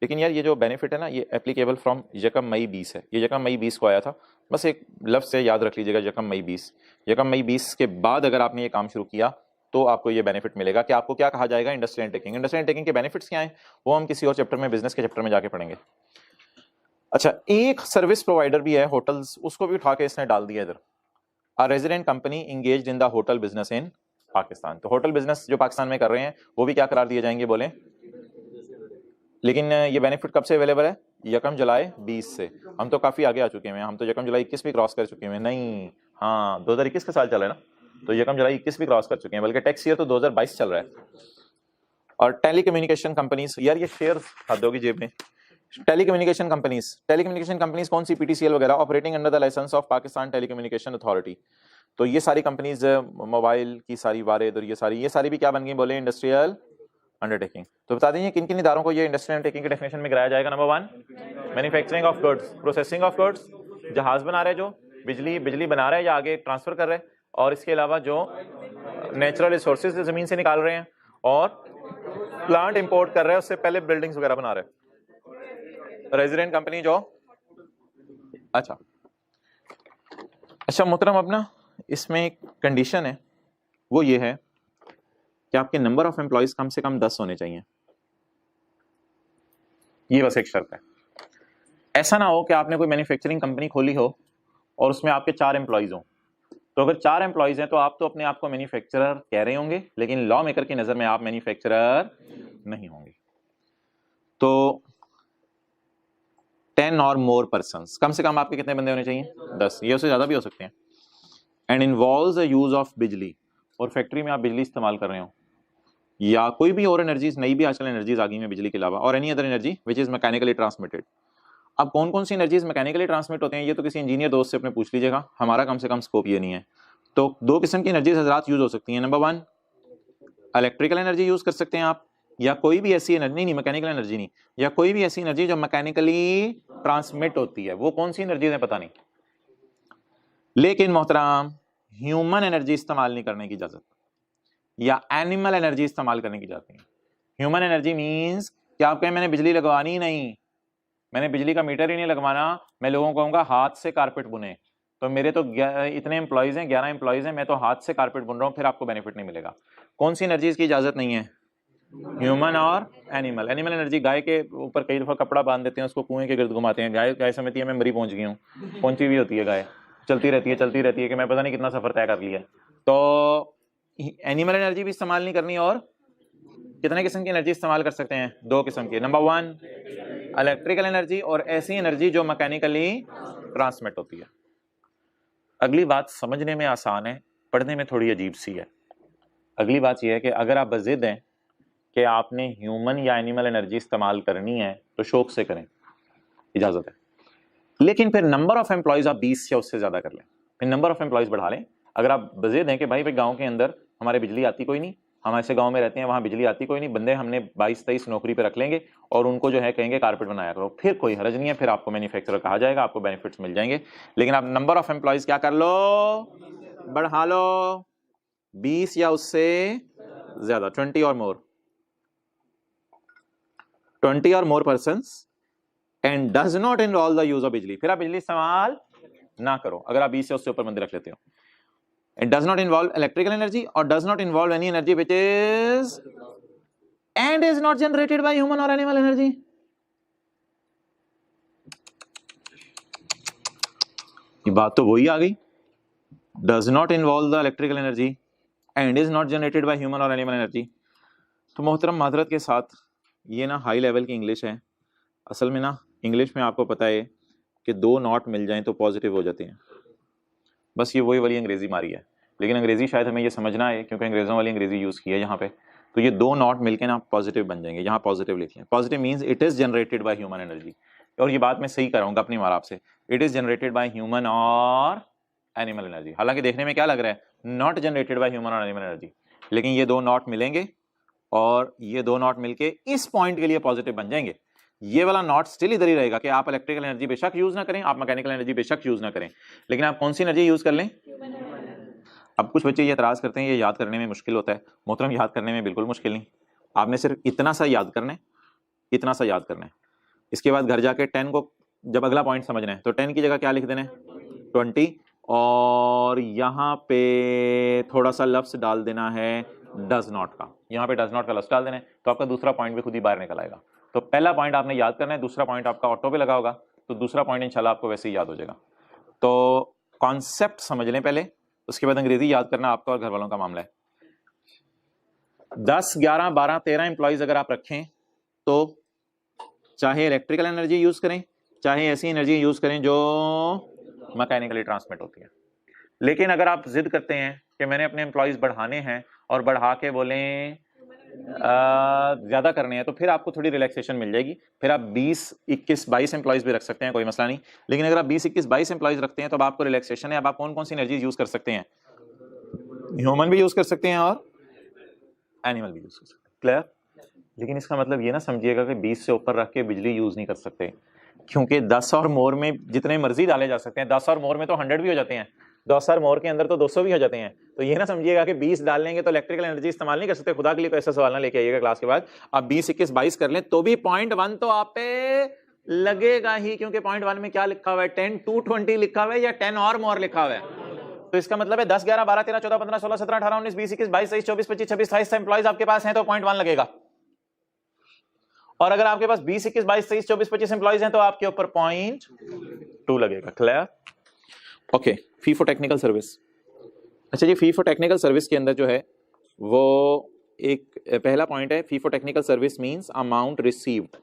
लेकिन यार ये जो बेनिफिट है ना, ये एप्लीकेबल फ्रॉम यकम मई 20 है। ये यकम मई 20 को आया था, बस एक लफ्ज से याद रख लीजिएगा, यकम मई 20। यकम मई 20 के बाद अगर आपने ये काम शुरू किया तो आपको ये बेनिफिट मिलेगा कि आपको क्या कहा जाएगा, इंडस्ट्रियल अंडरटेकिंग। इंडस्ट्रियल अंडरटेकिंग के बेनिफिट्स क्या हैं वो हम किसी और चैप्टर में, बिजनेस के चैप्टर में जाके पढ़ेंगे। अच्छा, एक सर्विस प्रोवाइडर भी है होटल्स, उसको भी उठा के इसने डाल दिया इधर। A resident company engaged in the hotel business in Pakistan. तो होटल बिजनेस जो पाकिस्तान में कर रहे हैं वो भी क्या करार दिए जाएंगे बोले। लेकिन ये बेनिफिट कब से अवेलेबल है, यकम जुलाई 20 से। हम तो काफी आगे आ चुके हैं, हम तो यकम जुलाई 21 भी क्रॉस कर चुके हैं। नहीं, हाँ 2021 का साल चल रहा है ना, तो यकम जुलाई 21 भी क्रॉस कर चुके हैं, बल्कि टैक्स ईयर तो 2022 चल रहा है। और टेलीकम्युनिकेशन कंपनीज, यार ये शेयर हाथ दोगी जेब में। टेलीकम्युनिकेशन कंपनीज कौन सी, पीटीसीएल वगैरह, operating under the license of Pakistan telecommunication authority. तो ये सारी कंपनीज, मोबाइल की सारी वारेद और ये सारी भी क्या बन गई बोले, इंडस्ट्रियल अंडरटेकिंग। तो बता दीजिए किन किन इदारों को ये इंडस्ट्रियल अंडरटेकिंग के डेफिनेशन में गिराया जाएगा। Number 1, manufacturing of goods, processing of goods, जहाज बना रहे जो बिजली बना रहे हैं या आगे ट्रांसफर कर रहे हैं, और इसके अलावा जो नेचुरल रिसोर्सेज जमीन से निकाल रहे हैं, और प्लांट इंपोर्ट कर रहे हैं, उससे पहले बिल्डिंग्स वगैरह बना रहे हैं, रेजिडेंट कंपनी जो। अच्छा मोहतरम, अपना इसमें एक कंडीशन है, वो ये है कि आपके नंबर ऑफ एम्प्लॉइज कम से कम 10 होने चाहिए। ये बस एक शर्त है। ऐसा ना हो कि आपने कोई मैन्युफैक्चरिंग कंपनी खोली हो और उसमें आपके 4 एम्प्लॉइज हो, तो अगर 4 एम्प्लॉइज हैं तो आप तो अपने आप को मैन्युफैक्चरर कह रहे होंगे, लेकिन लॉ मेकर की नजर में आप मैन्युफैक्चरर नहीं होंगे। तो 10 और मोर पर्सन्स, कम से कम आपके कितने बंदे होने चाहिए? 10, ये उससे ज्यादा भी हो सकते हैं। And involves the use of बिजली, और फैक्ट्री में आप बिजली इस्तेमाल कर रहे हो या कोई भी और एनर्जीज, नई भी आजकल एनर्जीज आ गई हैं बिजली के अलावा, और any other energy which is mechanically transmitted. अब कौन कौन सी एनर्जीज मैकेनिकली ट्रांसमिट होते हैं ये तो किसी इंजीनियर दोस्त से अपने पूछ लीजिएगा, हमारा कम से कम स्कोप ये नहीं है। तो 2 किस्म की एनर्जीज हजरात यूज हो सकती हैं। नंबर 1 इलेक्ट्रिकल एनर्जी यूज कर सकते हैं आप, या कोई भी ऐसी एनर्जी, नहीं मैकेनिकल एनर्जी नहीं, या कोई भी ऐसी एनर्जी जो मैकेनिकली ट्रांसमिट होती है। वो कौन सी एनर्जी है पता नहीं, लेकिन मोहतराम ह्यूमन एनर्जी इस्तेमाल नहीं करने की इजाजत, या एनिमल एनर्जी इस्तेमाल करने की इजाजत नहीं। ह्यूमन एनर्जी मींस कि आप कहें मैंने बिजली लगवानी ही नहीं, मैंने बिजली का मीटर ही नहीं लगवाना, मैं लोगों को कहूंगा हाथ से कारपेट बुने, तो मेरे तो इतने एम्प्लॉइज हैं, 11 एम्प्लॉइज हैं, मैं तो हाथ से कारपेट बुन रहा हूं, फिर आपको बेनिफिट नहीं मिलेगा। कौन सी एनर्जीज की इजाजत नहीं है? ह्यूमन और एनिमल। एनिमल एनर्जी, गाय के ऊपर कई दफा कपड़ा बांध देते हैं, उसको कुएं के गिर्द घुमाते हैं, गाय गाय समझती है मैं मरी पहुंच गई हूँ, पहुंची हुई होती है गाय, चलती रहती है कि मैं पता नहीं कितना सफर तय कर लिया। तो एनिमल एनर्जी भी इस्तेमाल नहीं करनी। और कितने किस्म की एनर्जी इस्तेमाल कर सकते हैं? 2 किस्म की। नंबर 1 इलेक्ट्रिकल एनर्जी, और ऐसी एनर्जी जो मैकेनिकली ट्रांसमिट होती है। अगली बात समझने में आसान है, पढ़ने में थोड़ी अजीब सी है। अगली बात यह है कि अगर आप बज़िद हैं कि आपने ह्यूमन या एनिमल एनर्जी इस्तेमाल करनी है तो शौक से करें, इजाजत है, लेकिन फिर नंबर ऑफ एम्प्लॉयज आप 20 या उससे ज्यादा कर लें, फिर नंबर ऑफ एम्प्लॉयज बढ़ा लें। अगर आप बज़िद हैं कि भाई गांव के अंदर हमारे बिजली आती कोई नहीं, हम ऐसे गांव में रहते हैं वहां बिजली आती कोई नहीं, बंदे हमने 22-23 नौकरी पे रख लेंगे और उनको जो है कहेंगे कारपेट बनाया करो, फिर कोई हर्ज नहीं है, फिर आपको मैन्युफैक्चरर कहा जाएगा, आपको बेनिफिट्स मिल जाएंगे। लेकिन आप नंबर ऑफ एम्प्लॉयज क्या कर लो? बढ़ा लो, 20 या उससे ज्यादा, 20 और मोर, 20 और more persons, and does not involve the use of bijli. फिर आप बिजली इस्तेमाल ना करो अगर आप 20 से उससे ऊपर बंदे रख लेते हो। It does not involve electrical energy or does not involve any energy which is and is not generated by human or animal energy. ये बात तो वही आ गई, does not involve the electrical energy and is not generated by human or animal energy। तो मोहतरम माजरत के साथ ये ना हाई लेवल की इंग्लिश है। असल में ना इंग्लिश में आपको पता है कि 2 नॉट मिल जाएं तो पॉजिटिव हो जाते हैं, बस ये वही वाली अंग्रेजी मारी है। लेकिन अंग्रेजी शायद हमें ये समझना है क्योंकि अंग्रेजों वाली अंग्रेजी यूज की है यहाँ पे, तो ये 2 नॉट मिलके ना पॉजिटिव बन जाएंगे। यहाँ पॉजिटिव लिख लें, positive means it is generated by human energy, और ये बात मैं सही कराऊंगा अपनी मार आपसे, it is generated by human और एनिमल एनर्जी। हालांकि देखने में क्या लग रहा है, नॉट जनरेटेड बाय ह्यूमन और एनिमल एनर्जी, लेकिन ये 2 नॉट मिलेंगे और ये 2 नॉट मिलके इस पॉइंट के लिए पॉजिटिव बन जाएंगे। ये वाला नॉट स्टिल इधर ही रहेगा कि आप इलेक्ट्रिकल एनर्जी बेशक यूज ना करें, आप मैकेनिकल एनर्जी बेशक यूज ना करें, लेकिन आप कौन सी एनर्जी यूज कर लें? अब कुछ बच्चे ये एतराज करते हैं ये याद करने में मुश्किल होता है। मोहतरम याद करने में बिल्कुल मुश्किल नहीं, आपने सिर्फ इतना सा याद करना है, इतना सा याद करना है। इसके बाद घर जाके 10 को जब अगला पॉइंट समझना है तो 10 की जगह क्या लिख देना है? 20, और यहाँ पे थोड़ा सा लफ्ज डाल देना है डज नॉट का, यहाँ पे डज नॉट का लफ्ज डाल देना है, तो आपका दूसरा पॉइंट भी खुद ही बाहर निकल आएगा। तो पहला पॉइंट आपने याद करना है, दूसरा पॉइंट आपका ऑटो पे लगा होगा, तो दूसरा पॉइंट इंशाल्लाह आपको वैसे ही याद हो जाएगा। तो कॉन्सेप्ट समझ लें पहले, उसके बाद अंग्रेजी याद करना आपका और घर वालों का मामला है। 10, 11, 12, 13 एम्प्लॉइज अगर आप रखें तो चाहे इलेक्ट्रिकल एनर्जी यूज करें, चाहे ऐसी एनर्जी यूज करें जो मैकेनिकली ट्रांसमिट होती है। लेकिन अगर आप जिद करते हैं कि मैंने अपने एम्प्लॉइज बढ़ाने हैं और बढ़ा के बोलें ज्यादा करने हैं, तो फिर आपको थोड़ी रिलैक्सेशन मिल जाएगी, फिर आप 20, 21, 22 एम्प्लॉइज भी रख सकते हैं, कोई मसला नहीं। लेकिन अगर आप 20, 21, 22 एम्प्लॉइज रखते हैं तो अब आपको रिलैक्सेशन है। अब आप कौन कौन सी एनर्जी यूज कर सकते हैं? ह्यूमन भी यूज कर सकते हैं और एनिमल भी यूज कर सकते हैं। क्लियर? लेकिन इसका मतलब ये ना समझिएगा कि 20 से ऊपर रख के बिजली यूज नहीं कर सकते, क्योंकि 10 और मोर में जितने मर्जी डाले जा सकते हैं। 10 और मोर में तो 100 भी हो जाते हैं, 10 और मोर के अंदर तो 200 भी हो जाते हैं। तो ये ना समझिएगा कि 20 डाल लेंगे तो इलेक्ट्रिकल एनर्जी इस्तेमाल नहीं कर सकते। खुदा के लिए तो ऐसा सवाल ना लेके आइएगा क्लास के बाद। आप 20, 21, 22 कर लें तो भी 0.1 तो आप पे लगेगा ही, क्योंकि 0.1 में क्या लिखा हुआ है? 10 to 20 लिखा हुआ है या 10 और मोर लिखा हुआ है। तो इसका मतलब है 10, 11, 12, 13, 14, 15, 16, 17, 18, 19, 20, 21, 22, 23, 24, 25, 26, 27 एम्प्लॉइज आपके पास हैं तो 0.1 लगेगा। और अगर आपके पास 20, 21, 22, 23, 24, 25 एम्प्लॉइज हैं तो आपके ऊपर 0.2 लगेगा। Clear? Okay, fee for technical service. अच्छा जी, फी फॉर टेक्निकल सर्विस के अंदर जो है वो एक पहला पॉइंट है, fee for technical service means amount received.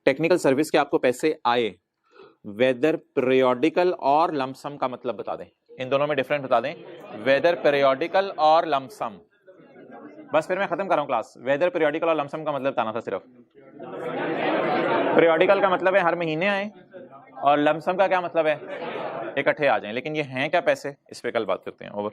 Technical service के आपको पैसे आए, वेदर पीरियोडिकल और लमसम का मतलब बता दें, इन दोनों में डिफरेंस बता दें, वेदर पीरियोडिकल और लमसम। बस फिर मैं खत्म कर रहा हूं क्लास। वेदर पीरियोडिकल और लमसम का मतलब बताना था सिर्फ। पीरियोडिकल का मतलब है हर महीने आए, और लमसम का क्या मतलब है इकट्ठे आ जाएं। लेकिन ये हैं क्या पैसे, इस पे कल बात करते हैं। ओवर।